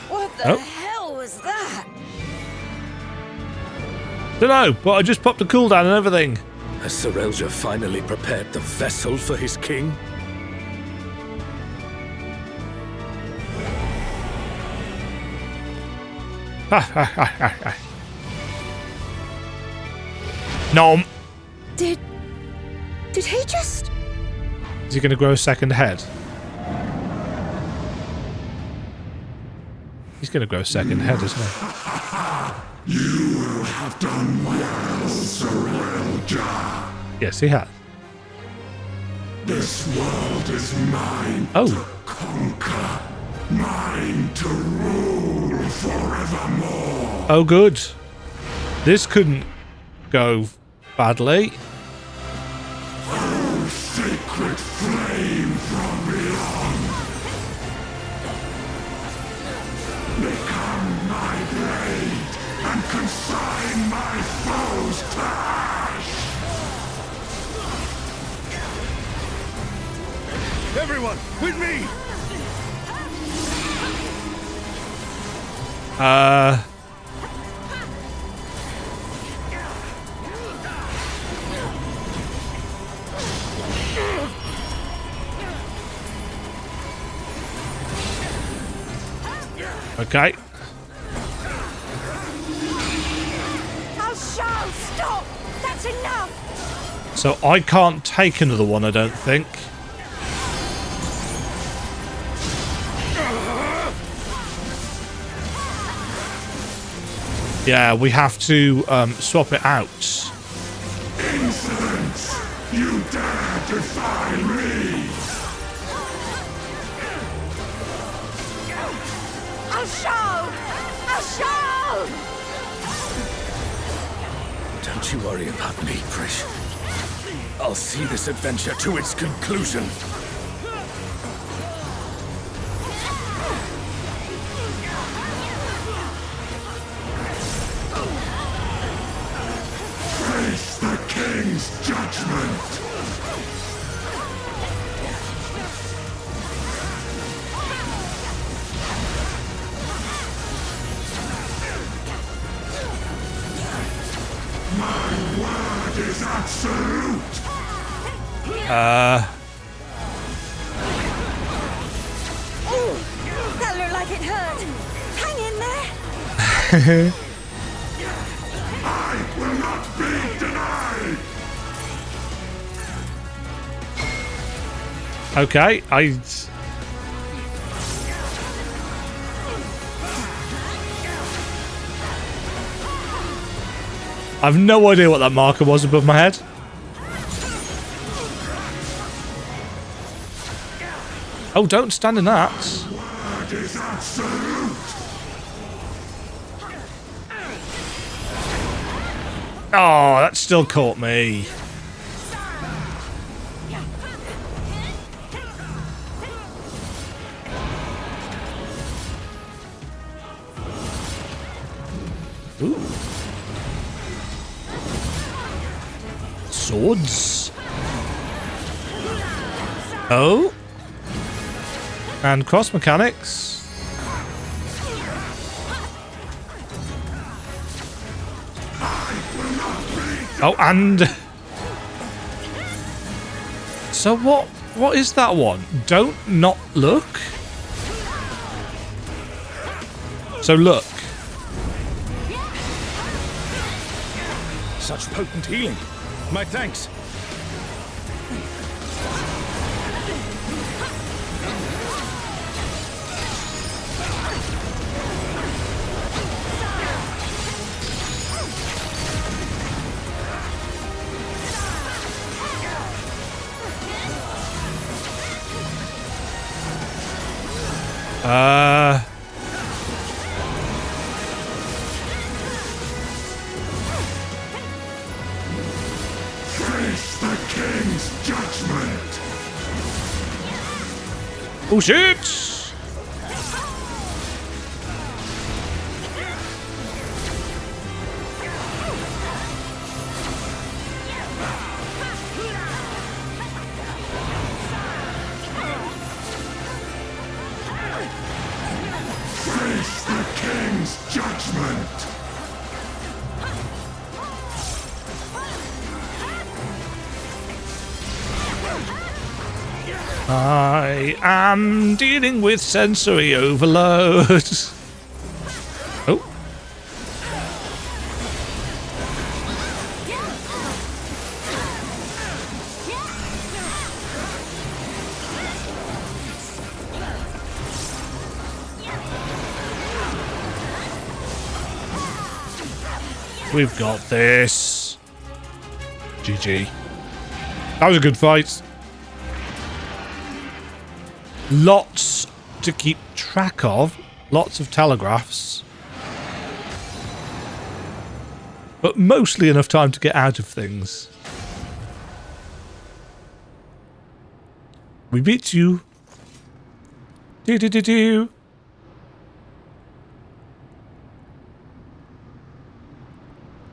What the hell was that? Dunno, but I just popped a cooldown and everything. Has Zilart finally prepared the vessel for his king? Nom. Did he just... Is he going to grow a second head? He's going to grow a second head, isn't he? You will have done well, Zilart. Yes, he has. This world is mine Oh. to conquer, mine to rule forevermore. Oh, good. This couldn't go badly. Oh, sacred flame from beyond. Become my blade and consign my foes to ash. Everyone, with me! Okay. Oh, stop! That's enough! So I can't take another one, I don't think. Yeah, we have to swap it out. Insolence! You dare defy me! I'll show! Don't you worry about me, Prish. I'll see this adventure to its conclusion. Face the king's judgment! My word is absolute! Ooh, that looked like it hurt. Hang in there. I will not be denied! Okay, I've no idea what that marker was above my head. Oh, don't stand in that. Word is absolute! Oh, that still caught me. Ooh. Swords. Oh. And cross mechanics. Oh, and so what is that one? Don't not look. So look. Such potent healing. My thanks. Oh shit! Face the king's judgment! I am dealing with sensory overload. Oh. We've got this. GG. That was a good fight. Lots to keep track of. Lots of telegraphs. But mostly enough time to get out of things. We beat you. Do-do-do-do.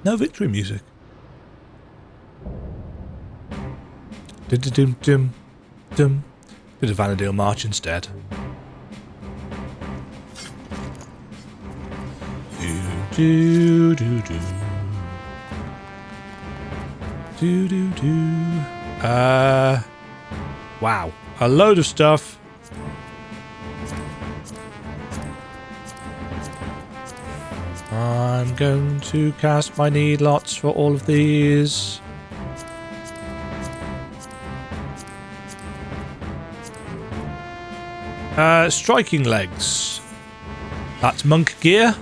No victory music. Dum-dum-dum-dum. Bit of Vana'diel March instead. Do-do-do-do. Do-do-do. Wow. A load of stuff. I'm going to cast my need lots for all of these. Striking legs. That's monk gear.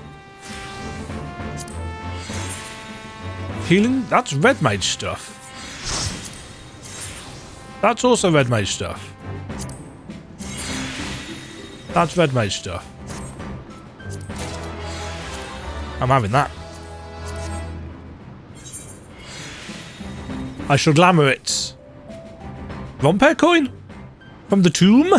Healing. That's red mage stuff. That's also red mage stuff. That's red mage stuff. I'm having that. I shall glamour it. Vampire coin? From the tomb?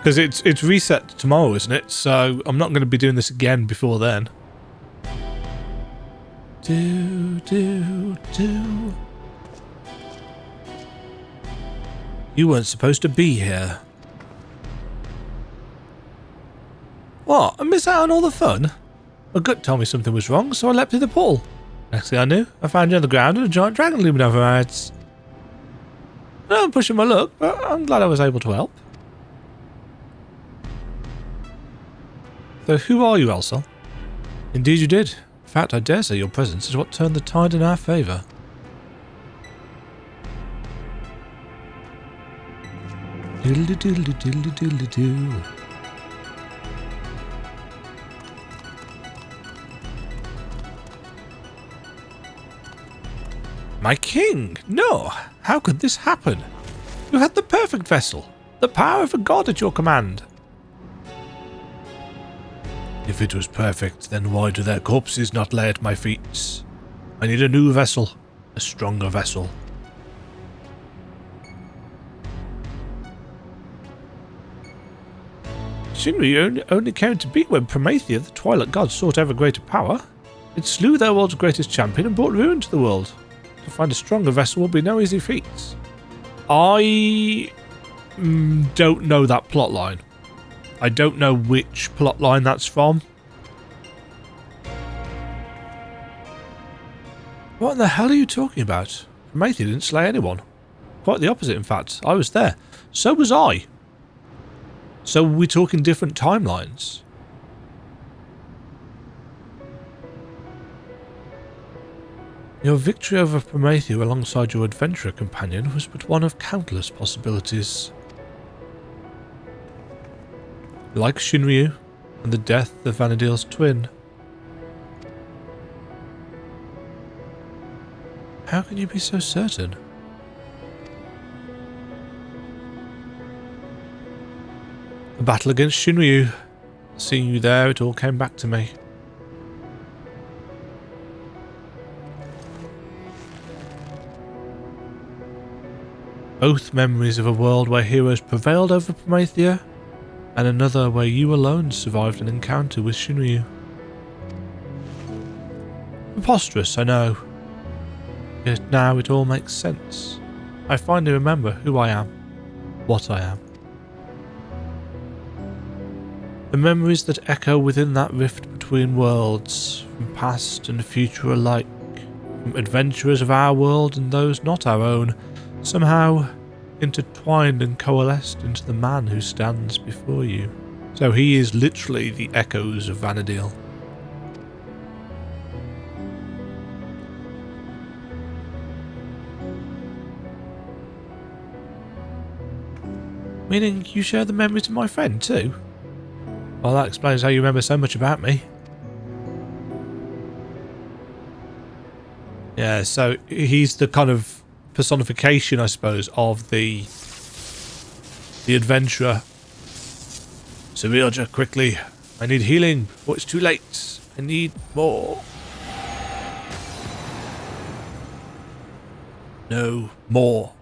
Because it's reset tomorrow, isn't it? So I'm not going to be doing this again before then. Do. You weren't supposed to be here. What? I missed out on all the fun? My gut told me something was wrong, so I leapt through the pool. Next thing I knew, I found you on the ground and a giant dragon looming over our heads. No, I'm pushing my luck, but I'm glad I was able to help. So who are you, Elsal? Indeed you did. In fact, I dare say your presence is what turned the tide in our favour. Diddly-diddly-diddly-diddly-doo. My king! No! How could this happen? You had the perfect vessel. The power of a god at your command. If it was perfect, then why do their corpses not lay at my feet? I need a new vessel. A stronger vessel. Shinryu only came to be when Promathia, the Twilight God, sought ever greater power. It slew their world's greatest champion and brought ruin to the world. To find a stronger vessel will be no easy feat. I don't know that plotline. I don't know which plotline that's from. What in the hell are you talking about? Promathia didn't slay anyone. Quite the opposite, in fact. I was there. So was I. So we're talking different timelines. Your victory over Promathia alongside your adventurer companion was but one of countless possibilities. Like Shinryu and the death of Vana'diel's twin. How can you be so certain? The battle against Shinryu. Seeing you there, it all came back to me. Both memories of a world where heroes prevailed over Promathia, and another where you alone survived an encounter with Shinryu. Preposterous, I know. Yet now it all makes sense. I finally remember who I am, what I am. The memories that echo within that rift between worlds, from past and future alike, from adventurers of our world and those not our own, somehow intertwined and coalesced into the man who stands before you. So he is literally the echoes of Vana'diel. Meaning you share the memories of my friend too? Well, that explains how you remember so much about me. Yeah, so he's the kind of personification, I suppose, of the adventurer. Zilart, quickly. I need healing, but it's too late. I need more. No more.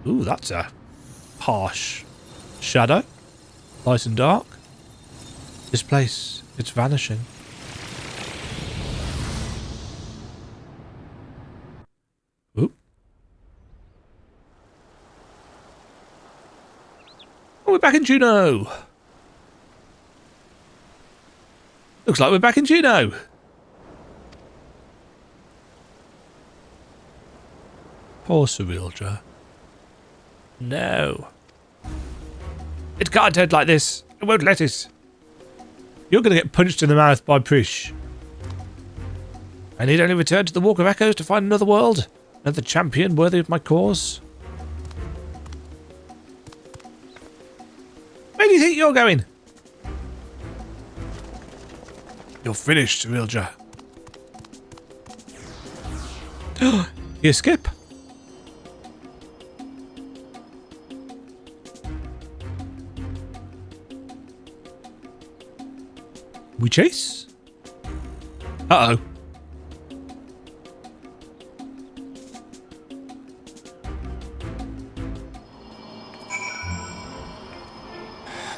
Ooh, that's a harsh shadow. Light and dark. This place, it's vanishing. Oop. Oh, we're back in Juno. Looks like we're back in Juno. Poor Zilart. No. It can't end like this. I won't let it. You're going to get punched in the mouth by Prish. I need only return to the Walk of Echoes to find another world. Another champion worthy of my cause. Where do you think you're going? You're finished, Zilart. You skip? We chase? Uh-oh.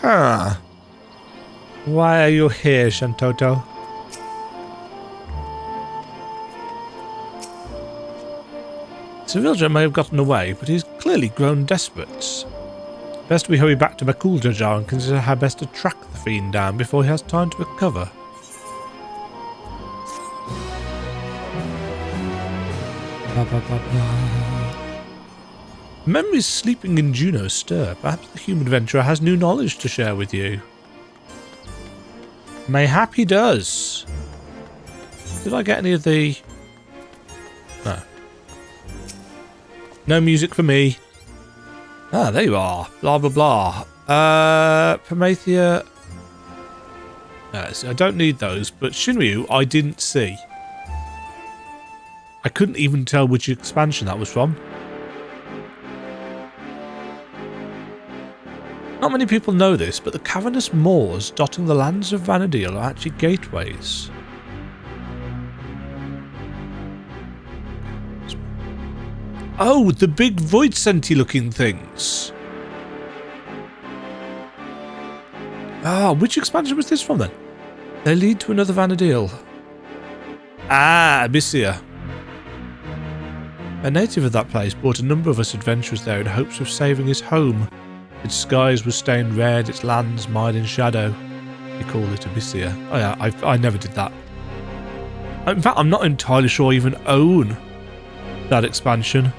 Huh. Why are you here, Shantoto? Zilart may have gotten away, but he's clearly grown desperate. Best we hurry back to Urgahn and consider how best to track the fiend down before he has time to recover. Blah, blah, blah, blah. Memories sleeping in Juno stir. Perhaps the human adventurer has new knowledge to share with you. Mayhap he does. Did I get any of the... No. No music for me. Ah, there you are. Blah, blah, blah. Promathia. So I don't need those, but Shinryu I didn't see. I couldn't even tell which expansion that was from. Not many people know this, but the cavernous moors dotting the lands of Vana'diel are actually gateways. Oh, the big void senti looking things. Ah, which expansion was this from then? They lead to another Vana'diel. Ah, Abyssia. A native of that place brought a number of us adventurers there in hopes of saving his home. Its skies were stained red, its lands mired in shadow. They call it Abyssia. Oh yeah, I never did that. In fact, I'm not entirely sure I even own that expansion.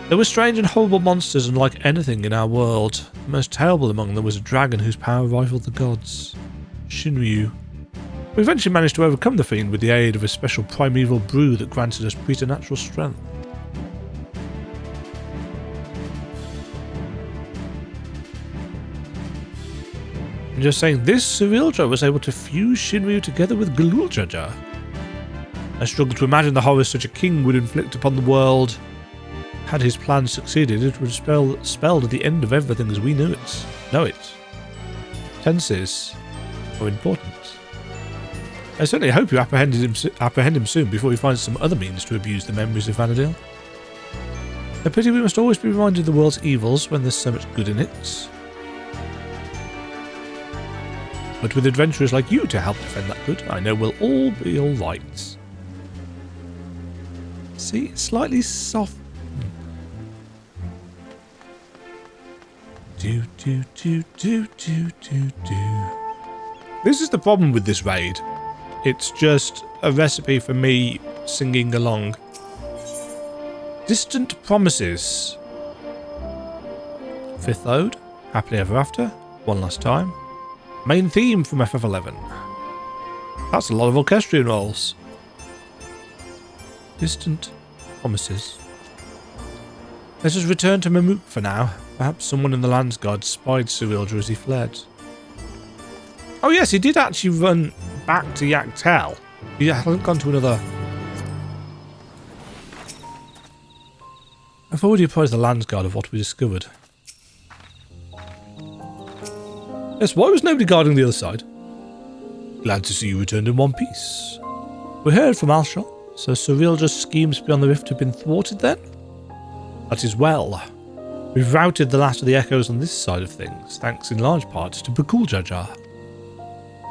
There were strange and horrible monsters unlike anything in our world. The most terrible among them was a dragon whose power rivaled the gods. Shinryu. We eventually managed to overcome the fiend with the aid of a special primeval brew that granted us preternatural strength. I'm just saying, this Zilart was able to fuse Shinryu together with Urgahn. I struggle to imagine the horrors such a king would inflict upon the world. Had his plan succeeded, it would have spelled the end of everything as we know it. Tenses are important. I certainly hope you apprehend him soon before he finds some other means to abuse the memories of Vana'diel. A pity we must always be reminded of the world's evils when there's so much good in it. But with adventurers like you to help defend that good, I know we'll all be alright. See, slightly soft. Do, do, do, do, do, do, do. This is the problem with this raid. It's just a recipe for me singing along. Distant Promises. 5th Ode, Happily Ever After, One Last Time. Main theme from FF11. That's a lot of orchestrion rolls. Distant Promises. Let us return to Mamook for now. Perhaps someone in the Lands Guard spied SHINRYU as he fled. Oh yes, he did actually run back to Yaktel. He hasn't gone to another... I've already apprised the Lands Guard of what we discovered. Yes, why was nobody guarding the other side? Glad to see you returned in one piece. We heard from Alshon, so SHINRYU's schemes beyond the rift have been thwarted then? That is well. We've routed the last of the echoes on this side of things, thanks in large part to Bakuljajar.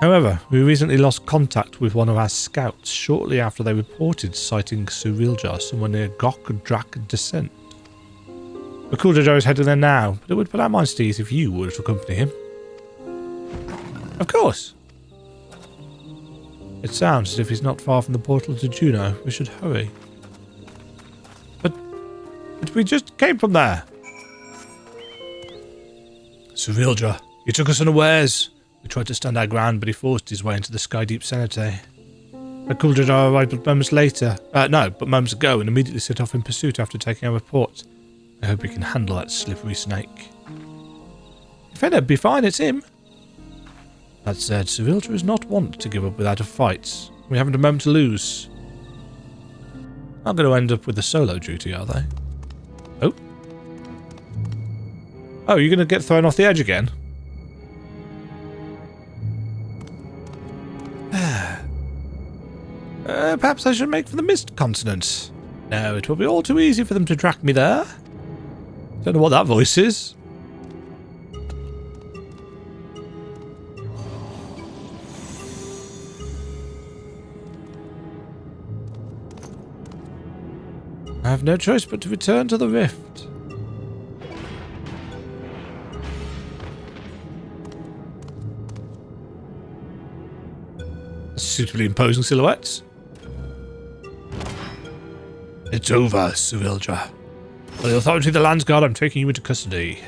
However, we recently lost contact with one of our scouts shortly after they reported sighting SHINRYU somewhere near Gok-Drak Descent. Bakuljajar is heading there now, but it would put our minds at ease if you were to accompany him. Of course! It sounds as if he's not far from the portal to Juno. We should hurry. But we just came from there. SHINRYU, he took us unawares. We tried to stand our ground, but he forced his way into the Skydeep Cenete. Bakuljajar arrived but moments ago, and immediately set off in pursuit after taking our report. I hope he can handle that slippery snake. If I'd be fine, it's him. That said, SHINRYU is not wont to give up without a fight. We haven't a moment to lose. Not going to end up with a solo duty, are they? Oh. Oh, you're going to get thrown off the edge again? Perhaps I should make for the Mist Continent. No, it will be all too easy for them to track me there. Don't know what that voice is. I have no choice but to return to the rift. Suitably imposing silhouettes. It's over, SHINRYU. By the authority of the Lands Guard, I'm taking you into custody.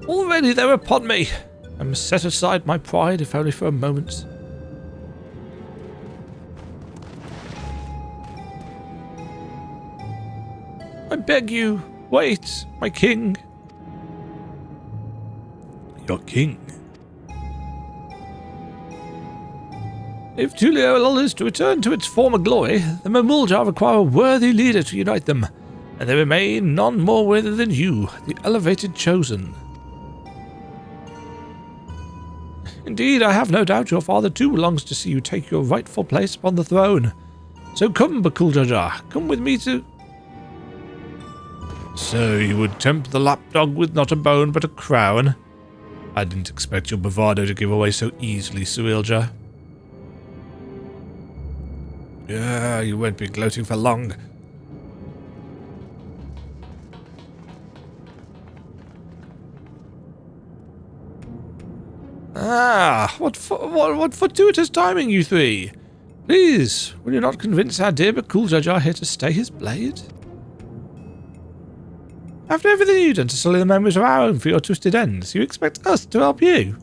Already they're upon me. I must set aside my pride, if only for a moment. I beg you, wait, my king. Your king? If Tuliolol is to return to its former glory, the Mamulja require a worthy leader to unite them, and there remain none more worthy than you, the elevated chosen. Indeed, I have no doubt your father too longs to see you take your rightful place upon the throne. So come, Bakuljajar, come with me to... So you would tempt the lapdog with not a bone but a crown? I didn't expect your bravado to give away so easily, SHINRYU. Yeah, you won't be gloating for long. Ah, what fortuitous timing, you three. Please, will you not convince our dear Bakuljajar here to stay his blade? After everything you've done to sully the memories of our own for your twisted ends, you expect us to help you?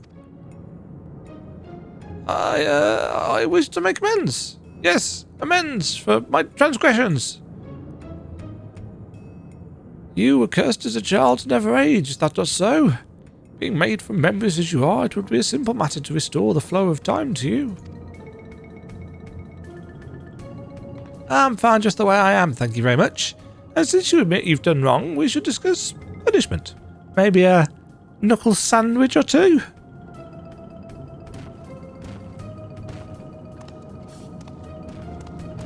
I wish to make amends. Yes, amends for my transgressions. You were cursed as a child to never age, is that not so? Being made from memories as you are, it would be a simple matter to restore the flow of time to you. I'm fine just the way I am, thank you very much. And since you admit you've done wrong, we should discuss punishment. Maybe a knuckle sandwich or two?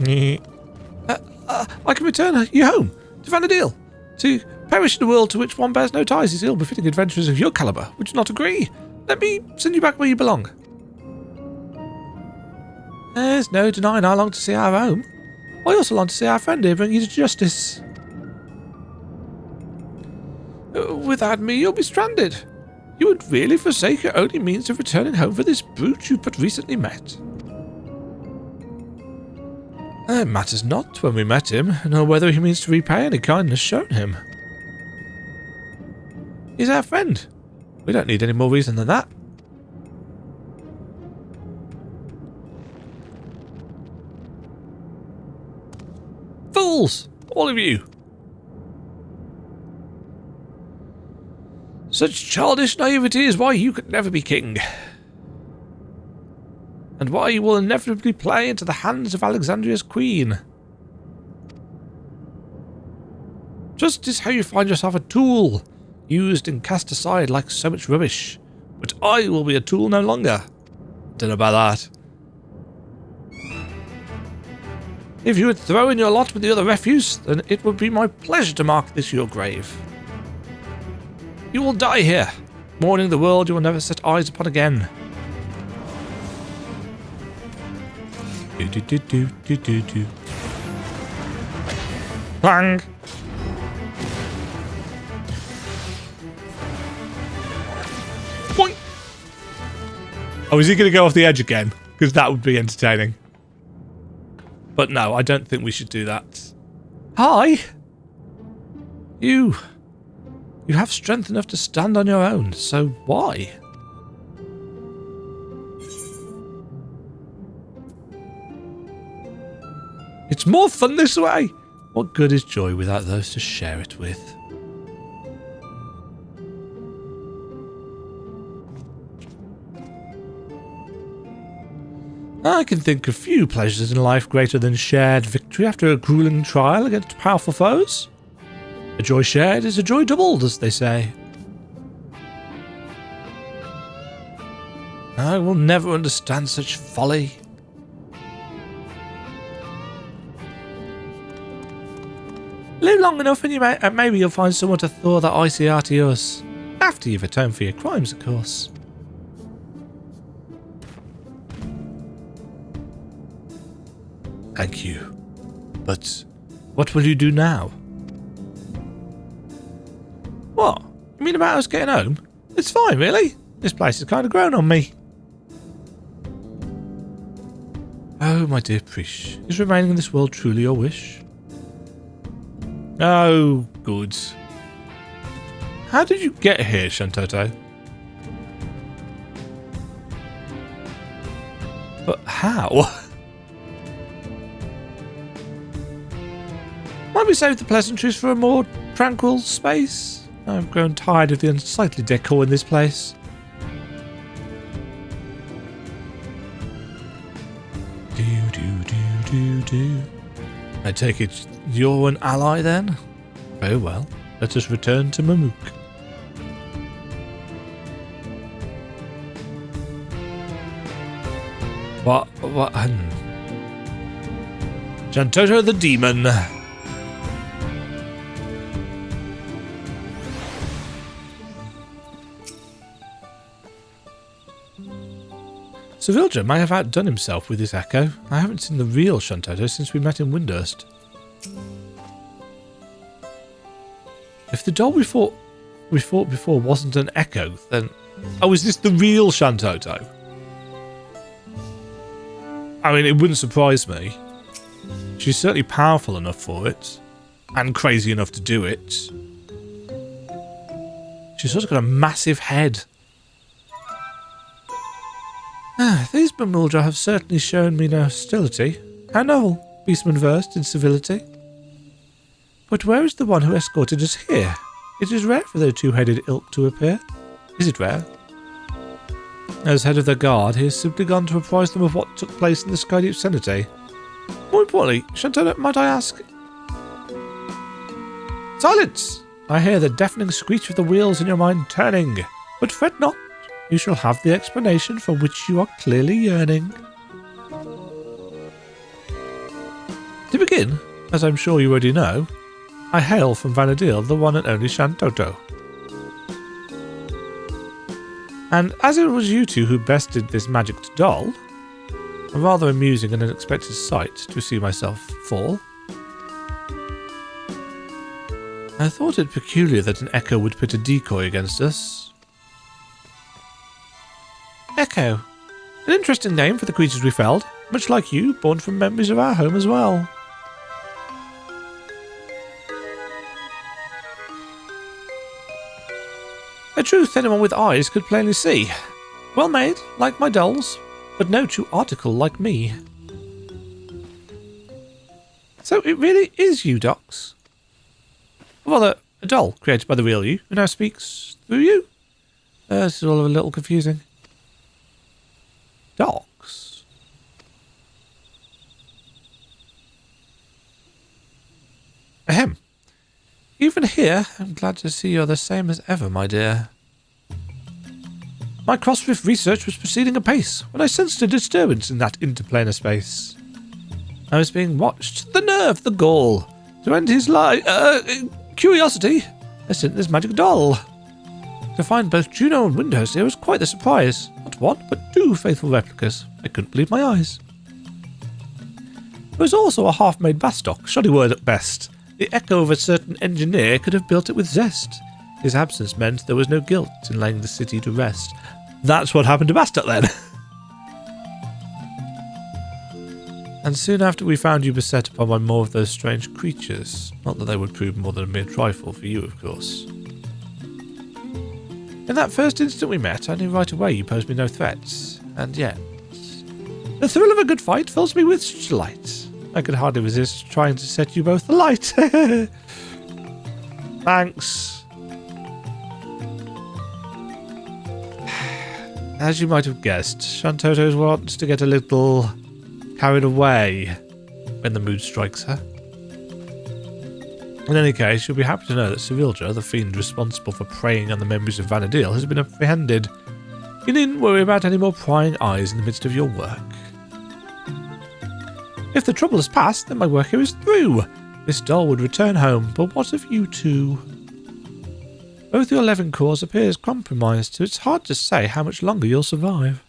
I can return you home, to Vana'diel. To perish in a world to which one bears no ties is ill-befitting adventurers of your caliber. Would you not agree? Let me send you back where you belong. There's no denying I long to see our home. I also long to see our friend here bring you to justice. Without me, you'll be stranded. You would really forsake your only means of returning home for this brute you but recently met. It matters not when we met him, nor whether he means to repay any kindness shown him. He's our friend. We don't need any more reason than that. Fools! All of you! Such childish naivety is why you could never be king. And why you will inevitably play into the hands of Alexandria's queen. Just is how you find yourself a tool, used and cast aside like so much rubbish. But I will be a tool no longer. Don't know about that. If you would throw in your lot with the other refuse, then it would be my pleasure to mark this your grave. You will die here, mourning the world you will never set eyes upon again. Clang! Boing! Oh, is he going to go off the edge again? Because that would be entertaining. But no, I don't think we should do that. Hi! You have strength enough to stand on your own, so why? It's more fun this way! What good is joy without those to share it with? I can think of few pleasures in life greater than shared victory after a grueling trial against powerful foes. A joy shared is a joy doubled, as they say. I will never understand such folly. Live long enough and maybe you'll find someone to thaw that icy heart of yours. After you've atoned for your crimes, of course. Thank you. But what will you do now? What? You mean about us getting home? It's fine, really. This place has kind of grown on me. Oh, my dear Prish, is remaining in this world truly your wish? Oh, good. How did you get here, Shantoto? But how? Might we save the pleasantries for a more tranquil space? I've grown tired of the unsightly decor in this place. Do. I take it you're an ally then? Very well. Let us return to Mamook. What? Shantoto the demon. Zilart may have outdone himself with his echo. I haven't seen the real Shantoto since we met in Windurst. If the doll we fought before wasn't an echo, then... Oh, is this the real Shantoto? I mean, it wouldn't surprise me. She's certainly powerful enough for it. And crazy enough to do it. She's also got a massive head. These Bemuldra have certainly shown me no hostility. How novel, beastman versed in civility. But where is the one who escorted us here? It is rare for their two-headed ilk to appear. Is it rare? As head of their guard, he has simply gone to apprise them of what took place in the Skydeep vicinity. More importantly, Shantoto, might I ask... Silence! I hear the deafening screech of the wheels in your mind turning. But fret not. You shall have the explanation for which you are clearly yearning. begin, as I'm sure you already know, I hail from Vana'diel, the one and only Shantoto. And as it was you two who bested this magicked doll, a rather amusing and unexpected sight to see myself fall, I thought it peculiar that an echo would put a decoy against us. Echo. An interesting name for the creatures we felled, much like you, born from memories of our home as well. A truth anyone with eyes could plainly see. Well made, like my dolls, but no true article like me. So it really is you, Docs? Or rather, a doll created by the real you, who now speaks through you? This is all a little confusing. Docs? Ahem. Even here, I'm glad to see you're the same as ever, my dear. My cross-riff research was proceeding apace when I sensed a disturbance in that interplanar space. I was being watched. The nerve, the gall. To end his curiosity, I sent this magic doll. To find both Juno and Windurst here was quite the surprise. Not one, but two faithful replicas. I couldn't believe my eyes. There was also a half-made Bastock, shoddy word at best. The echo of a certain engineer could have built it with zest. His absence meant there was no guilt in laying the city to rest. That's what happened to Bastock then. And soon after we found you beset upon by more of those strange creatures. Not that they would prove more than a mere trifle for you, of course. In that first instant we met, I knew right away you posed me no threats. And yet, the thrill of a good fight fills me with such delight. I could hardly resist trying to set you both alight. Thanks. As you might have guessed, Shantoto wants to get a little carried away when the mood strikes her. In any case, you'll be happy to know that Civilja, the fiend responsible for preying on the memories of Vana'diel, has been apprehended. You needn't worry about any more prying eyes in the midst of your work. If the trouble has passed, then my work here is through. This doll would return home, but what of you two? Both your Levin cores appears compromised, so it's hard to say how much longer you'll survive.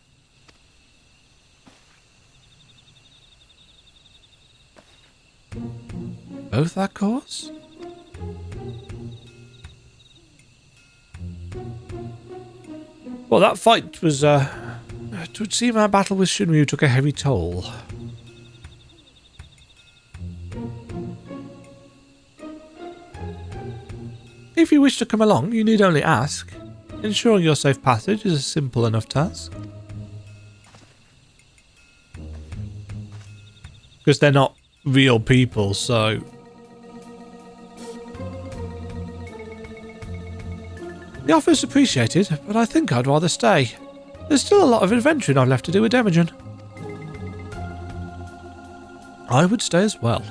Both our cores? Well, that fight was, it would seem our battle with SHINRYU took a heavy toll. If you wish to come along, you need only ask. Ensuring your safe passage is a simple enough task. Because they're not real people, so... The offer is appreciated, but I think I'd rather stay. There's still a lot of adventuring I've left to do with Demajen. I would stay as well.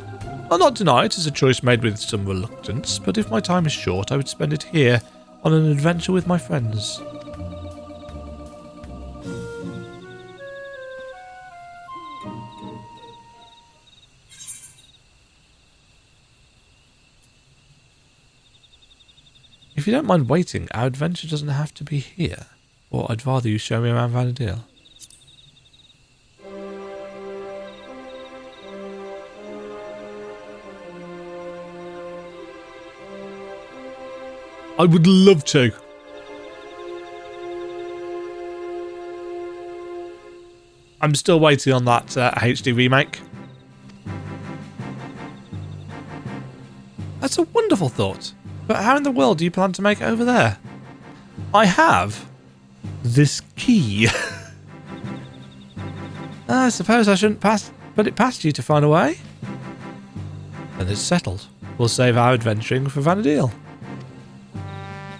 I'll not deny it is a choice made with some reluctance, but if my time is short, I would spend it here on an adventure with my friends. If you don't mind waiting, our adventure doesn't have to be here, or I'd rather you show me around Vana'diel. I would love to. I'm still waiting on that HD remake. That's a wonderful thought. But how in the world do you plan to make it over there? I have this key. I suppose I shouldn't put it past you to find a way. Then it's settled. We'll save our adventuring for Vana'diel.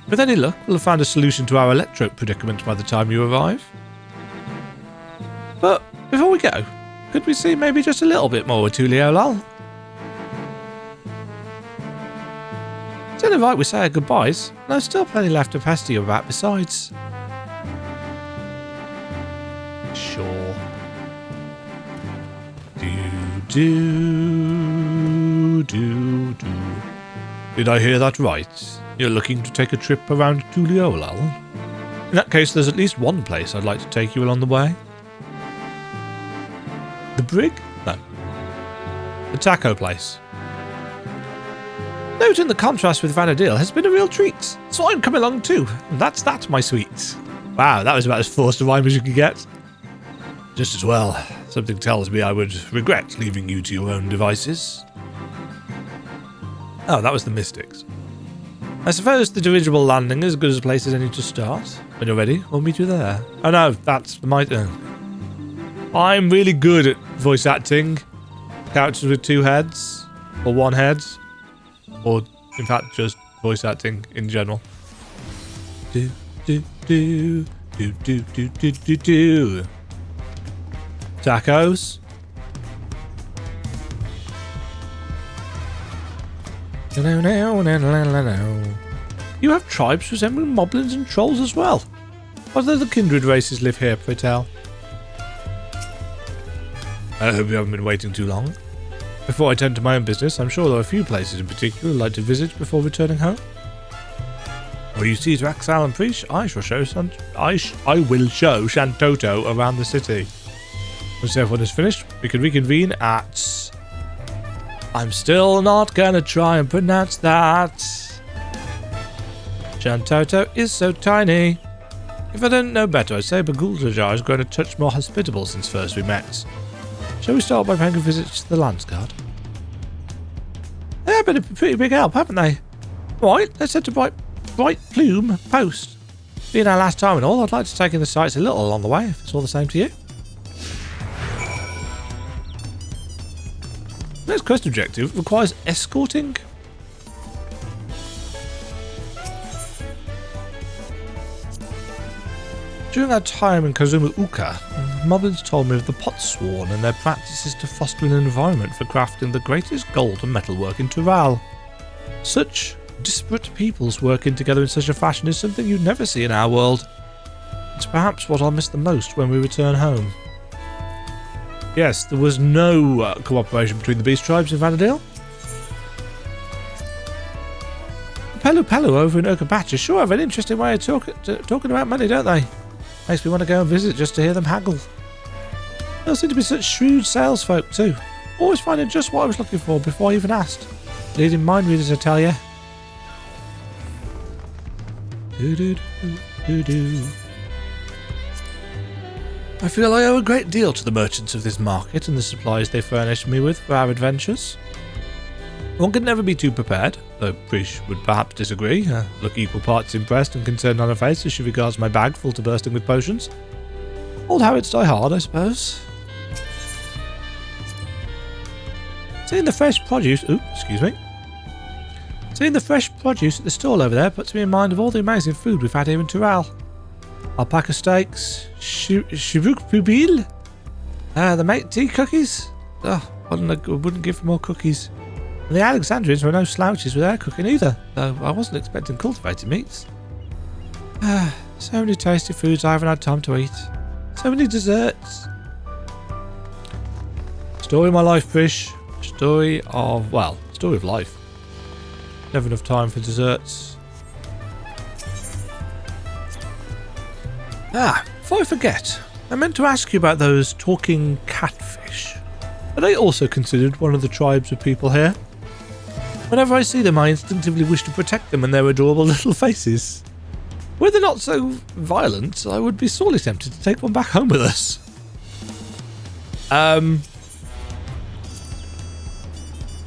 With any luck, we'll have found a solution to our electrope predicament by the time you arrive. But before we go, could we see maybe just a little bit more of Tuliolal? It's only right we say our goodbyes, and there's still plenty left to pester you about besides. Sure. Do. Did I hear that right? You're looking to take a trip around Tuliolal? In that case, there's at least one place I'd like to take you along the way. The Brig? No. The taco place. Noting the contrast with Vana'diel has been a real treat, so I'm coming along too. That's that, my sweets. Wow, that was about as forced a rhyme as you could get. Just as well. Something tells me I would regret leaving you to your own devices. Oh, that was the Mystics. I suppose the dirigible landing is as good a place as any to start. When you're ready, we'll meet you there. Oh no, that's my turn. I'm really good at voice acting. Characters with two heads. Or one head. Or, in fact, just voice acting in general. Do, do, do. Do, do, do, do, do, do. Tacos. You have tribes resembling moblins and trolls as well. What other kindred races live here, pray tell? I hope you haven't been waiting too long. Before I tend to my own business, I'm sure there are a few places in particular I'd like to visit before returning home. Well, you see, to exile and preach, I will show Shantoto around the city. Once everyone is finished, we can reconvene at... I'm still not gonna try and pronounce that. Shantoto is so tiny. If I didn't know better, I'd say Bagulzajar has grown a touch more hospitable since first we met. Shall we start by paying a visit to the Landsguard? They have been a pretty big help, haven't they? Right, let's head to Bright Plume Post. Being our last time and all, I'd like to take in the sights a little along the way, if it's all the same to you. Next quest objective requires escorting. During our time in Kazuma Uka, moblins told me of the Potsworn and their practices to foster an environment for crafting the greatest gold and metalwork in Tural. Such disparate peoples working together in such a fashion is something you'd never see in our world. It's perhaps what I'll miss the most when we return home. Yes, there was no cooperation between the beast tribes in Vana'diel. Pelu over in Urgahn sure have an interesting way of talking about money, don't they? Makes me want to go and visit just to hear them haggle. They seem to be such shrewd salesfolk too. Always finding just what I was looking for before I even asked. Leading mind readers, I tell you. I feel I owe a great deal to the merchants of this market and the supplies they furnished me with for our adventures. One can never be too prepared, though Prish would perhaps disagree, look equal parts impressed and concerned on her face as she regards my bag full to bursting with potions. Old habits die hard, I suppose. Seeing the fresh produce... Seeing the fresh produce at the stall over there puts me in mind of all the amazing food we've had here in Tural. Alpaca steaks, shivuk pubil, the mate tea cookies. Oh, I wouldn't give for more cookies. And the Alexandrians were no slouches with their cooking either, though I wasn't expecting cultivated meats. So many tasty foods I haven't had time to eat. So many desserts. Story of my life, Prish. Story of life. Never enough time for desserts. Before I forget, I meant to ask you about those talking catfish. Are they also considered one of the tribes of people here? Whenever I see them, I instinctively wish to protect them and their adorable little faces. Were they not so violent, I would be sorely tempted to take one back home with us. The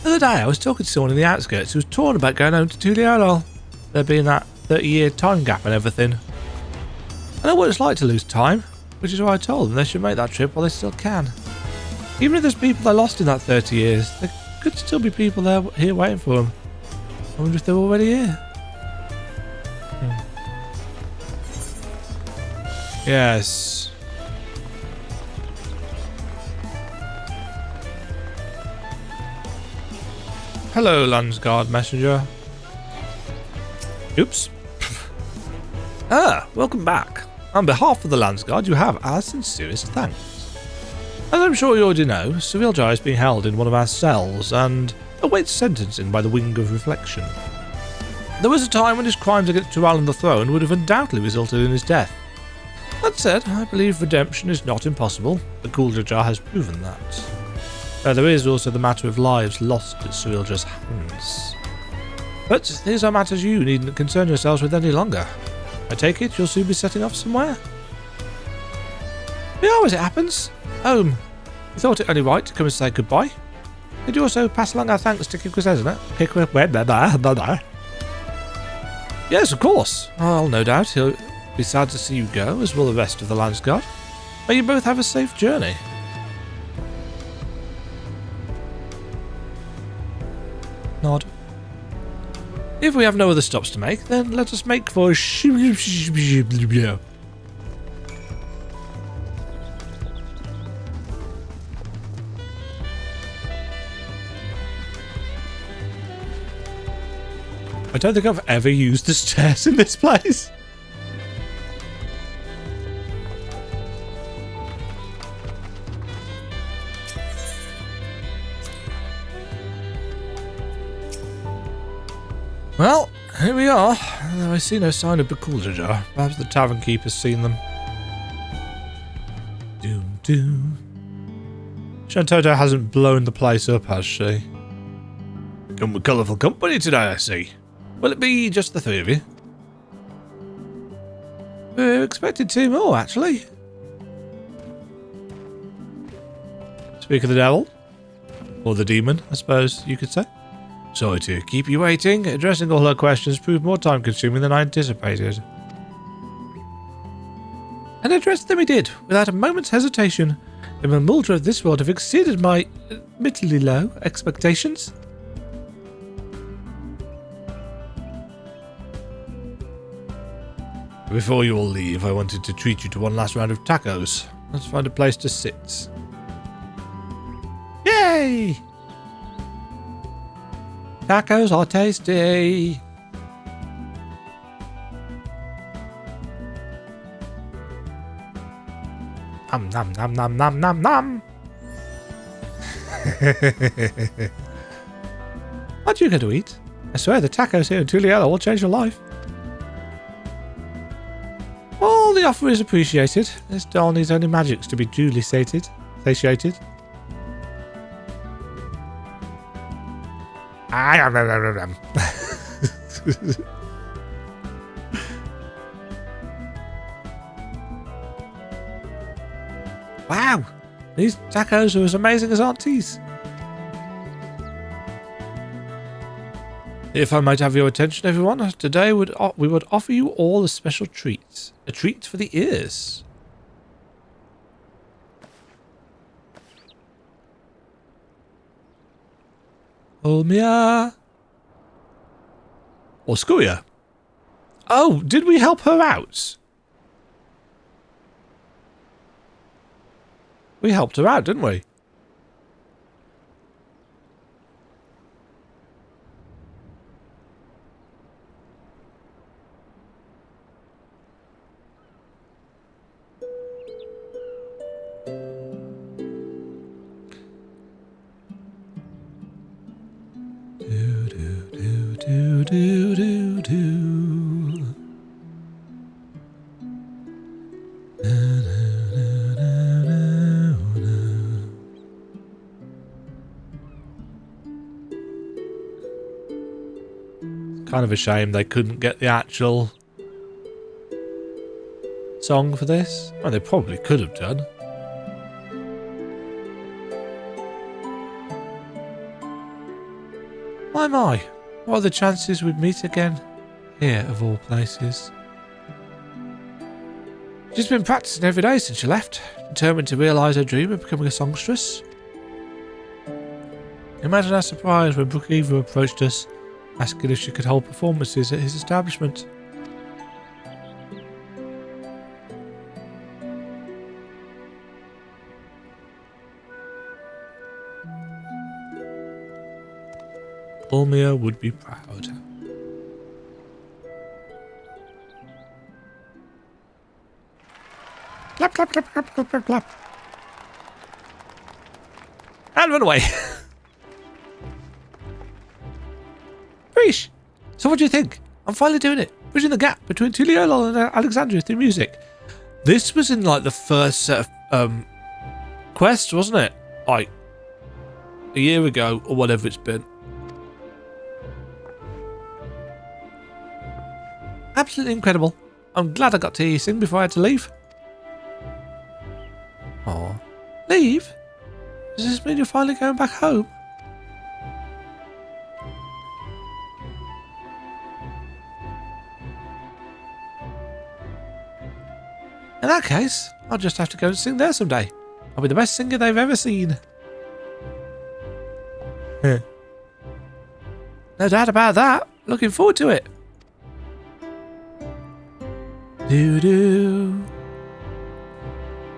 other day, I was talking to someone in the outskirts who was torn about going home to Tuliolal. There being that 30-year time gap and everything. I know what it's like to lose time, which is why I told them they should make that trip while they still can. Even if there's people they lost in that 30 years, there could still be people there here waiting for them. I wonder if they're already here. Yes. Hello, Landsguard messenger. Oops. Welcome back. On behalf of the Landsguard, you have our sincerest thanks. As I'm sure you already know, Zilart is being held in one of our cells, and awaits sentencing by the Wing of Reflection. There was a time when his crimes against Tural and the throne would have undoubtedly resulted in his death. That said, I believe redemption is not impossible. The Kuljajar has proven that. There is also the matter of lives lost at Surilja's hands. But these are matters you needn't concern yourselves with any longer. I take it you'll soon be setting off somewhere? We are, as it happens. Home. We thought it only right to come and say goodbye. Could you also pass along our thanks to Kikwesezna? Yes, of course. Well, no doubt he'll be sad to see you go, as will the rest of the Landsguard. May you both have a safe journey. Nod. If we have no other stops to make, then let us make for SHINRYU. I don't think I've ever used the stairs in this place. Well, here we are, though I see no sign of Bakuljajar. Perhaps the tavern keeper's seen them. Doom doom. Shantoto hasn't blown the place up, has she? Come with colourful company today, I see. Will it be just the three of you? We expected two more, actually. Speak of the devil. Or the demon, I suppose you could say. Sorry to keep you waiting. Addressing all her questions proved more time-consuming than I anticipated. And addressed them he did, without a moment's hesitation. The Muldra of this world have exceeded my admittedly low expectations. Before you all leave, I wanted to treat you to one last round of tacos. Let's find a place to sit. Yay! Tacos are tasty. Nom nom nom nom nom nom nom. What are you going to eat? I swear the tacos here in Tuliela will change your life. Well, the offer is appreciated. This doll needs only magics to be duly satiated. Wow, these tacos are as amazing as Auntie's. If I might have your attention, everyone, today we would offer you all a special treat. A treat for the ears. Olmia. Or Skuria. Oh, did we help her out? We helped her out, didn't we? Kind of a shame they couldn't get the actual song for this. Well, they probably could have done. My, what are the chances we'd meet again? Here, of all places. She's been practicing every day since she left, determined to realise her dream of becoming a songstress. Imagine our surprise when Brookhaven approached us, asking if she could hold performances at his establishment. Ulmia would be proud. Clap, clap, clap, clap, clap, clap, clap. And run away. Preach! So what do you think? I'm finally doing it. Bridging the gap between Tuliolol and Alexandria through music. This was in like the first set of quests, wasn't it? Like a year ago or whatever it's been. Absolutely incredible. I'm glad I got to hear you sing before I had to leave. Oh, leave? Does this mean you're finally going back home? In that case, I'll just have to go and sing there someday. I'll be the best singer they've ever seen. No doubt about that. Looking forward to it. Do do.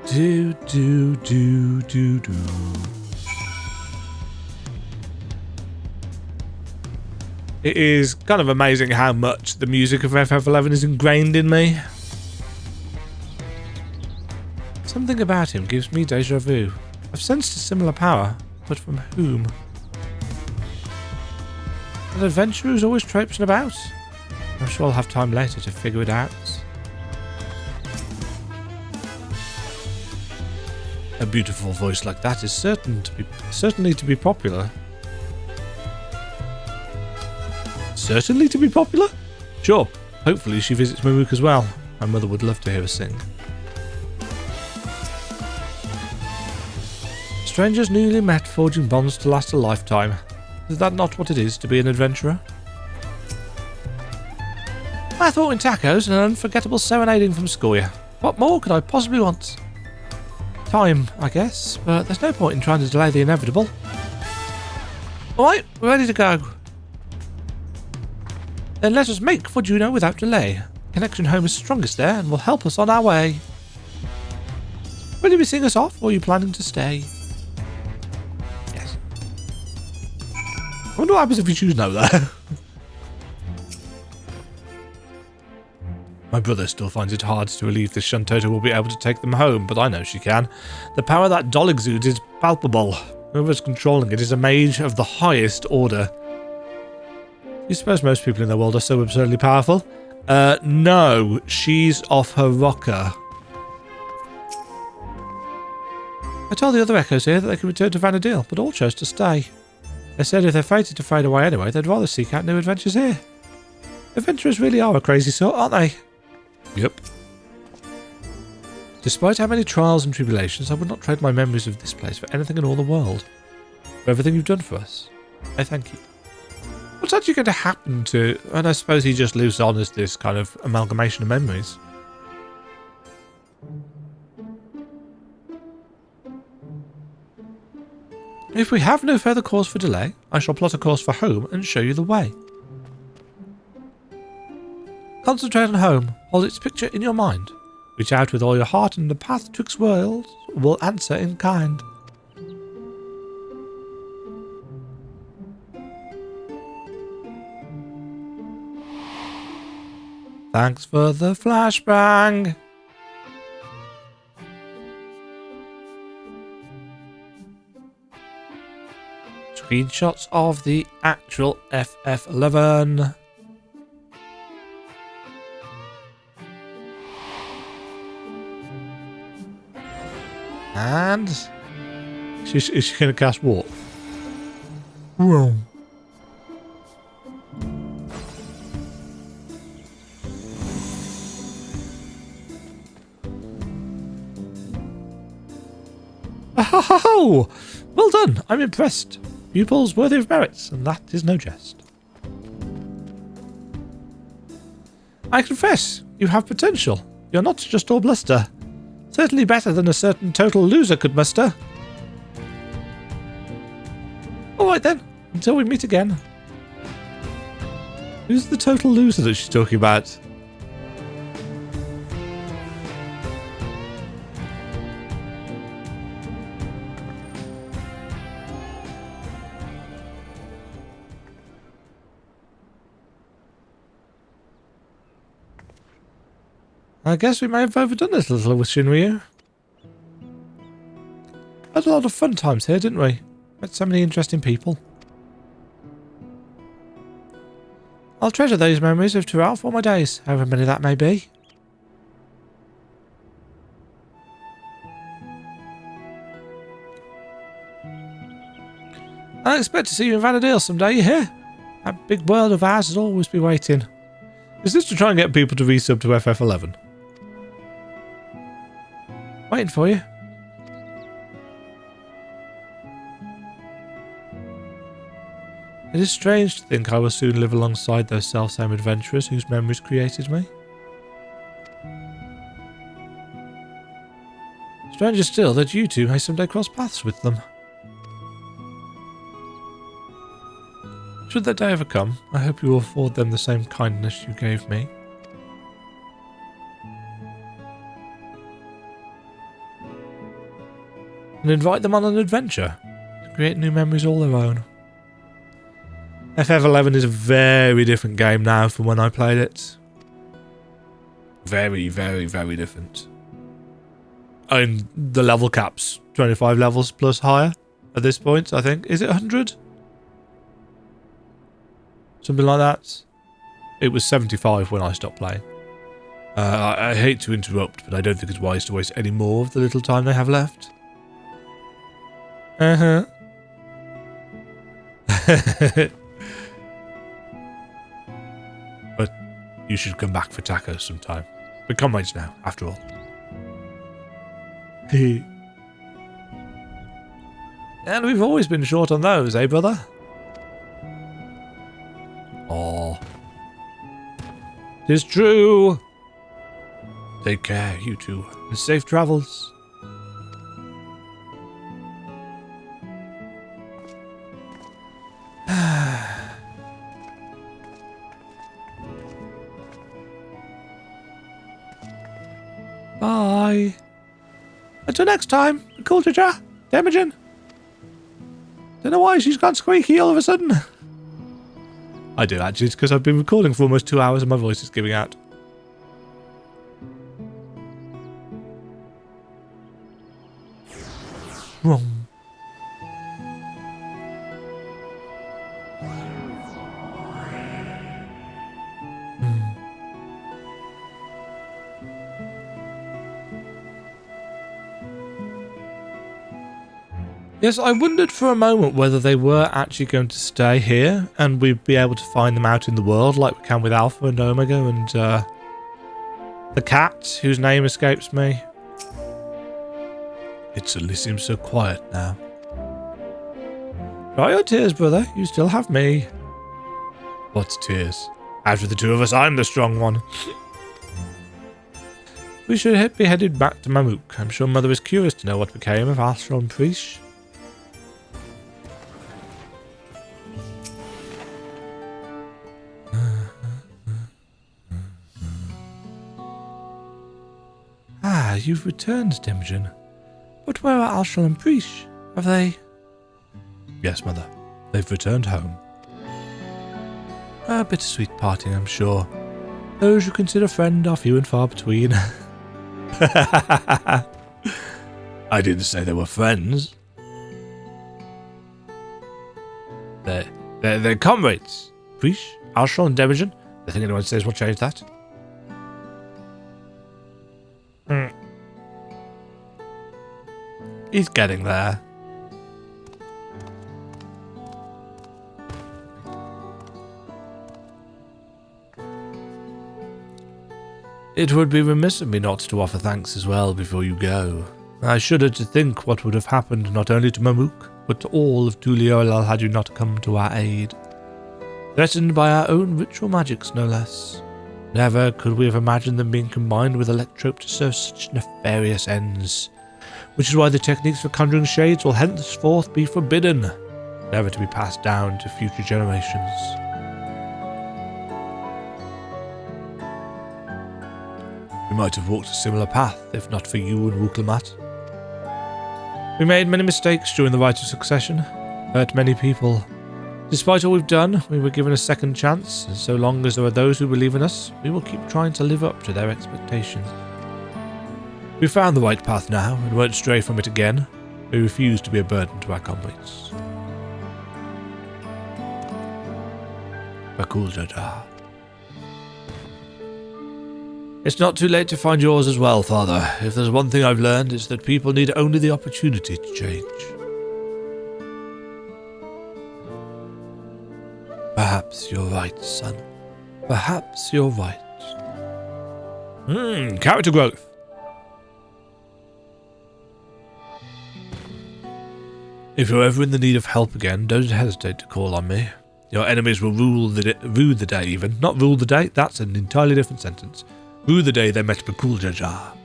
Do do do do do. It is kind of amazing how much the music of FF11 is ingrained in me. Something about him gives me deja vu. I've sensed a similar power, but from whom? An adventurer who's always traipsing about? I'm sure I'll have time later to figure it out. A beautiful voice like that is certainly to be popular. Certainly to be popular? Sure. Hopefully she visits Maruk as well. My mother would love to hear her sing. Strangers newly met, forging bonds to last a lifetime. Is that not what it is to be an adventurer? I thought in tacos and an unforgettable serenading from Scoria. What more could I possibly want? Time, I guess, but there's no point in trying to delay the inevitable. Alright, we're ready to go. Then let us make for Juno without delay. Connection home is strongest there and will help us on our way. Will you be seeing us off, or are you planning to stay? Yes. I wonder what happens if you choose no there. My brother still finds it hard to believe this Shuntota will be able to take them home, but I know she can. The power that doll exudes is palpable. Whoever's controlling it is a mage of the highest order. You suppose most people in the world are so absurdly powerful? No, she's off her rocker. I told the other echoes here that they can return to Vana'diel, but all chose to stay. They said if they're fated to fade away anyway, they'd rather seek out new adventures here. Adventurers really are a crazy sort, aren't they? Yep. Despite how many trials and tribulations, I would not trade my memories of this place for anything in all the world. For everything you've done for us, I thank you. What's actually going to happen to... And I suppose he just lives on as this kind of amalgamation of memories. If we have no further cause for delay, I shall plot a course for home and show you the way. Concentrate on home. Hold its picture in your mind. Reach out with all your heart and the path twixt worlds will answer in kind. Thanks for the flashbang. Screenshots of the actual FF11. And is she going to cast what? Whoa. Oh, well done. I'm impressed. Pupils worthy of merits, and that is no jest. I confess, you have potential. You're not just all bluster. Certainly better than a certain total loser could muster. Alright then, until we meet again. Who's the total loser that she's talking about? I guess we may have overdone this a little with SHINRYU. Had a lot of fun times here, didn't we? Met so many interesting people. I'll treasure those memories of Tyral for my days, however many that may be. I expect to see you in Vana'diel someday, you hear? That big world of ours will always be waiting. Is this to try and get people to resub to FF11? Waiting for you. It is strange to think I will soon live alongside those self-same adventurers whose memories created me. Stranger still that you two may someday cross paths with them. Should that day ever come, I hope you will afford them the same kindness you gave me. And invite them on an adventure to create new memories all their own. FF11 is a very different game now from when I played it. Very, very, very different. I mean, the level cap's 25 levels plus higher at this point, I think. Is it 100? Something like that. It was 75 when I stopped playing. I hate to interrupt, but I don't think it's wise to waste any more of the little time they have left. Uh-huh. But you should come back for tacos sometime. We're comrades now, after all. And we've always been short on those, eh, brother? Oh, it's true. Take care, you two, and safe travels. Bye. Until next time, cool Jaja, Demajen. Don't know why she's gone squeaky all of a sudden. I do actually, it's because I've been recording for almost 2 hours and my voice is giving out. Wrong. Yes, I wondered for a moment whether they were actually going to stay here and we'd be able to find them out in the world like we can with Alpha and Omega and the cat whose name escapes me. It suddenly seems so quiet now. Dry your tears, brother. You still have me. What's tears? Out of the two of us, I'm the strong one. We should be headed back to Mamuk. I'm sure Mother is curious to know what became of Astral and Priest. Ah, you've returned, Demajen. But where are Astral and Priest? Have they... Yes, Mother. They've returned home. A bittersweet parting, I'm sure. Those you consider friend are few and far between. I didn't say they were friends. They're comrades. Priest, Astral and Demajen. I think anyone says will change that. He's getting there. It would be remiss of me not to offer thanks as well before you go. I shudder to think what would have happened not only to Mamuk, but to all of Tuliolal had you not come to our aid. Threatened by our own ritual magics, no less. Never could we have imagined them being combined with Electrope to serve such nefarious ends. Which is why the techniques for conjuring shades will henceforth be forbidden, never to be passed down to future generations. We might have walked a similar path, if not for you and Wukelmat. We made many mistakes during the Rite of Succession, hurt many people. Despite all we've done, we were given a second chance, and so long as there are those who believe in us, we will keep trying to live up to their expectations. We found the right path now, and won't stray from it again. We refuse to be a burden to our comrades. Bakul Jaja. It's not too late to find yours as well, Father. If there's one thing I've learned, it's that people need only the opportunity to change. Perhaps you're right, son. Perhaps you're right. Character growth. If you're ever in the need of help again, don't hesitate to call on me. Your enemies will rue the day even. Not rule the day, that's an entirely different sentence. Rue the day they met Bakuljaja.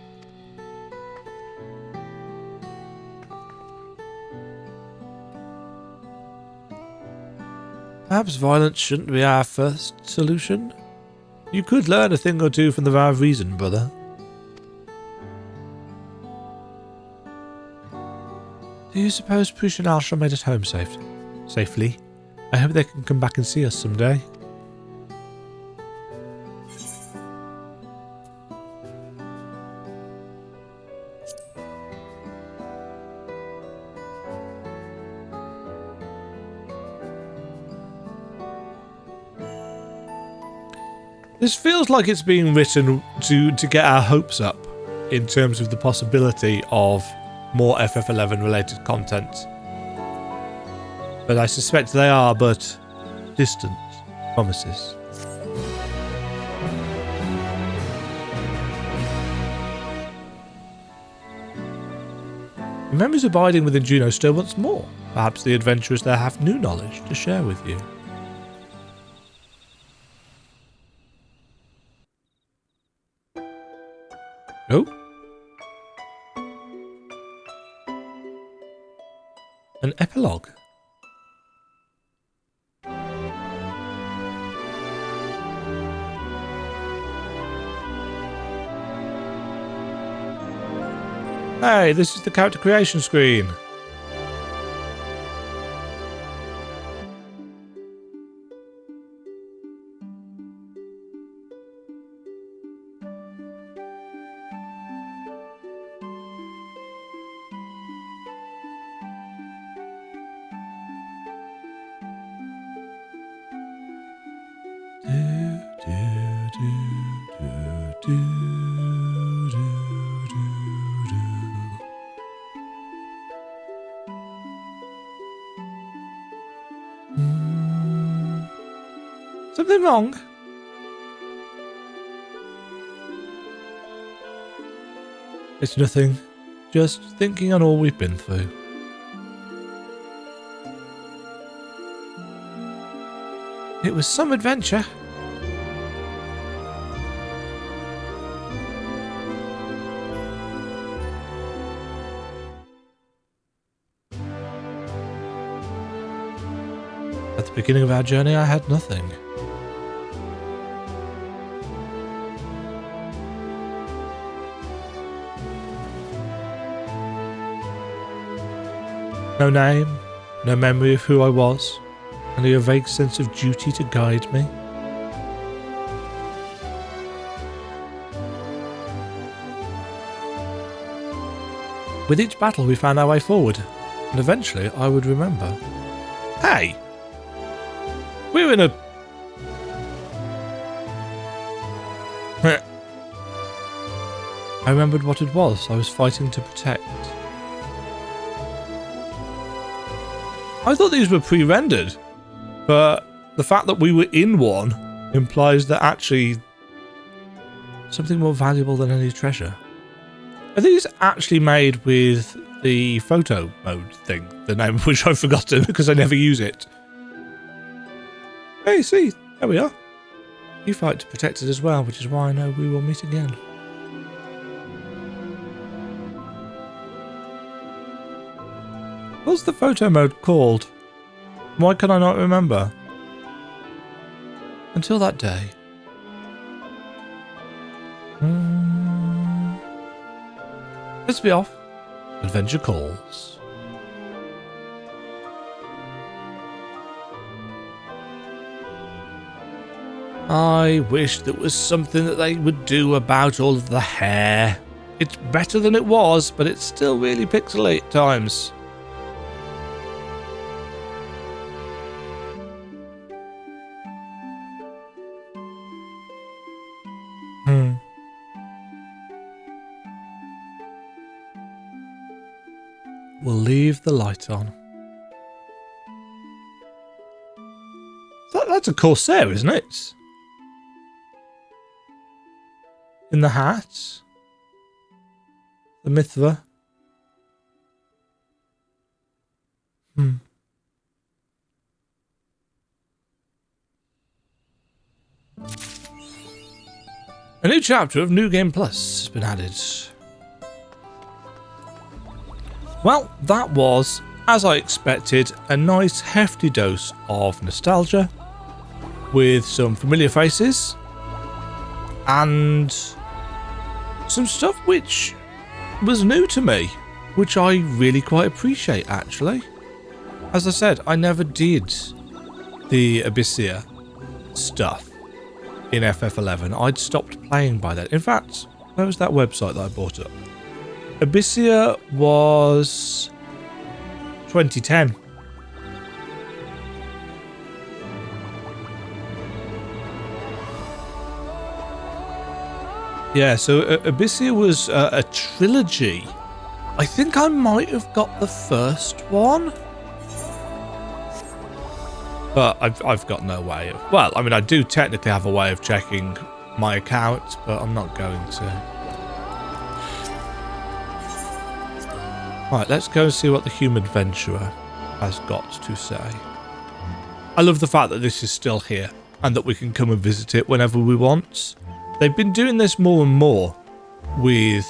Perhaps violence shouldn't be our first solution. You could learn a thing or two from the vow of reason, brother. Do you suppose Prush and Alsha made it home safely? I hope they can come back and see us someday. This feels like it's being written to get our hopes up in terms of the possibility of more FF11 related content. But I suspect they are but distant promises. The memories abiding within Juno still wants more. Perhaps the adventurers there have new knowledge to share with you. Oh. An epilogue. Hey, this is the character creation screen. Something wrong? It's nothing. Just thinking on all we've been through. It was some adventure. At the beginning of our journey, I had nothing. No name, no memory of who I was, only a vague sense of duty to guide me. With each battle we found our way forward, and eventually I would remember. Hey! We're in a... I remembered what it was I was fighting to protect. I thought these were pre-rendered, but the fact that we were in one implies that actually something more valuable than any treasure. Are these actually made with the photo mode thing, the name of which I've forgotten because I never use it? Hey, see, there we are. You fight to protect it as well, which is why I know we will meet again. What's the photo mode called? Why can I not remember? Until that day. Let's be off. Adventure calls. I wish there was something that they would do about all of the hair. It's better than it was, but it's still really pixely at times. We'll leave the light on. That's a Corsair, isn't it? In the hat. The Mithra. A new chapter of New Game Plus has been added. Well, that was, as I expected, a nice hefty dose of nostalgia with some familiar faces and some stuff which was new to me, which I really quite appreciate actually. As I said, I never did the Abyssea stuff in FF11. I'd stopped playing by then. In fact, where was that website that I bought up? Abyssea was 2010. Yeah, so Abyssea was a trilogy. I think I might have got the first one. But I've got no way of... Well, I mean, I do technically have a way of checking my account, but I'm not going to. Right, let's go and see what the Human Adventurer has got to say. I love the fact that this is still here and that we can come and visit it whenever we want. They've been doing this more and more with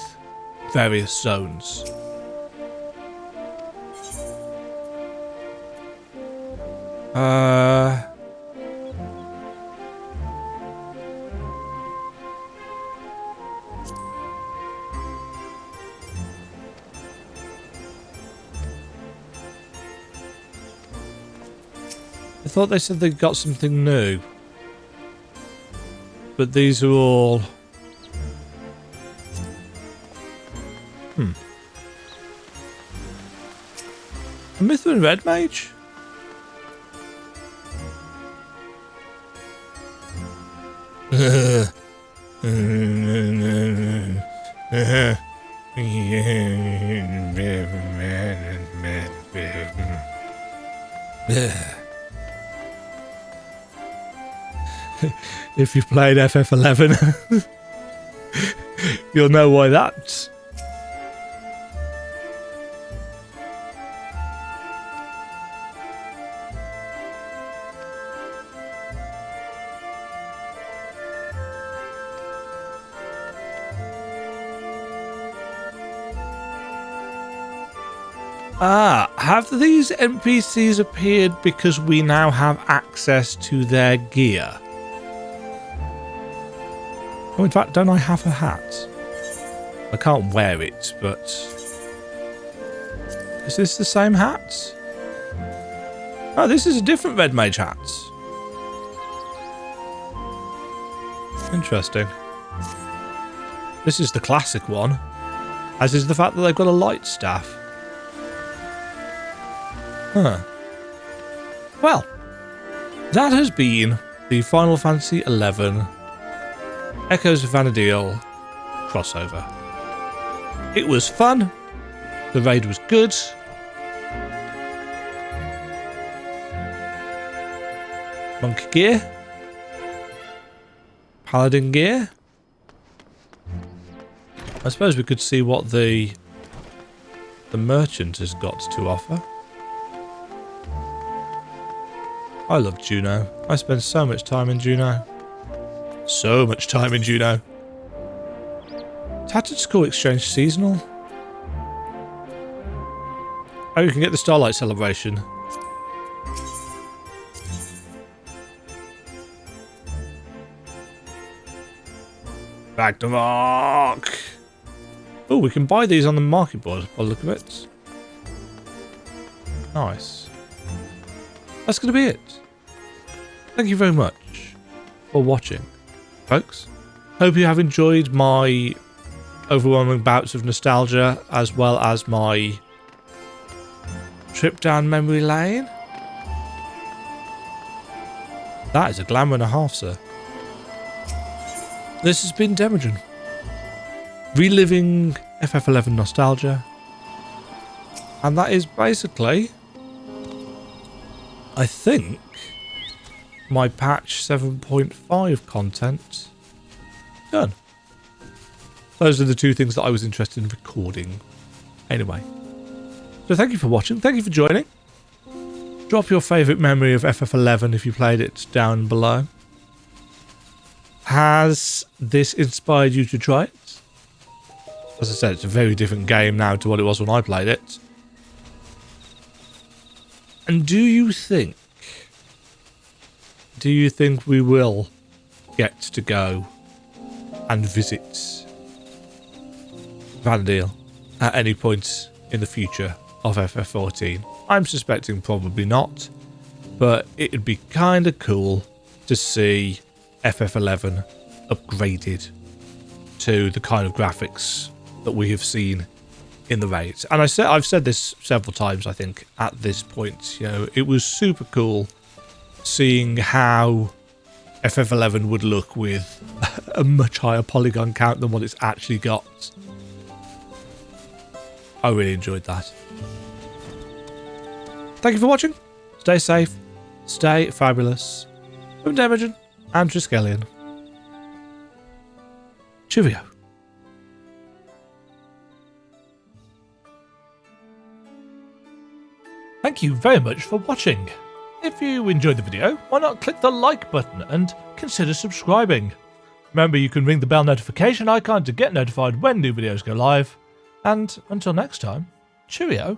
various zones. I thought they said they got something new. But these are all... A Mithrin Red Mage? If you've played FF11, you'll know why that's. Have these NPCs appeared because we now have access to their gear? Oh, in fact, don't I have a hat? I can't wear it, but... Is this the same hat? Oh, this is a different Red Mage hat. Interesting. This is the classic one, as is the fact that they've got a light staff. Huh. Well, that has been the Final Fantasy XI Echoes of Vana'diel crossover. It was fun. The raid was good. Monk gear. Paladin gear. I suppose we could see what the merchant has got to offer. I love Juno. I spend so much time in Juno. So much time in Juno. Tactical exchange seasonal. Oh, you can get the Starlight Celebration. Back to Mark. Oh, we can buy these on the market board by the look of it. Nice. That's going to be it. Thank you very much for watching, folks. Hope you have enjoyed my overwhelming bouts of nostalgia as well as my trip down memory lane. That is a glamour and a half, sir. This has been Demajen, reliving FF11 nostalgia And that is basically, I think, my patch 7.5 content done. Those are the two things that I was interested in recording. Anyway. So thank you for watching. Thank you for joining. Drop your favourite memory of FF11 if you played it down below. Has this inspired you to try it? As I said, it's a very different game now to what it was when I played it. And do you think we will get to go and visit Vana'diel at any point in the future of FF14? I'm suspecting probably not, but it'd be kind of cool to see FF11 upgraded to the kind of graphics that we have seen in the raids. And I've said this several times, I think, at this point. You know, it was super cool seeing how FF11 would look with a much higher polygon count than what it's actually got. I really enjoyed that. Thank you for watching. Stay safe. Stay fabulous. From Demajen and Triskelion. Cheerio. Thank you very much for watching. If you enjoyed the video, why not click the like button and consider subscribing. Remember, you can ring the bell notification icon to get notified when new videos go live. And until next time, cheerio.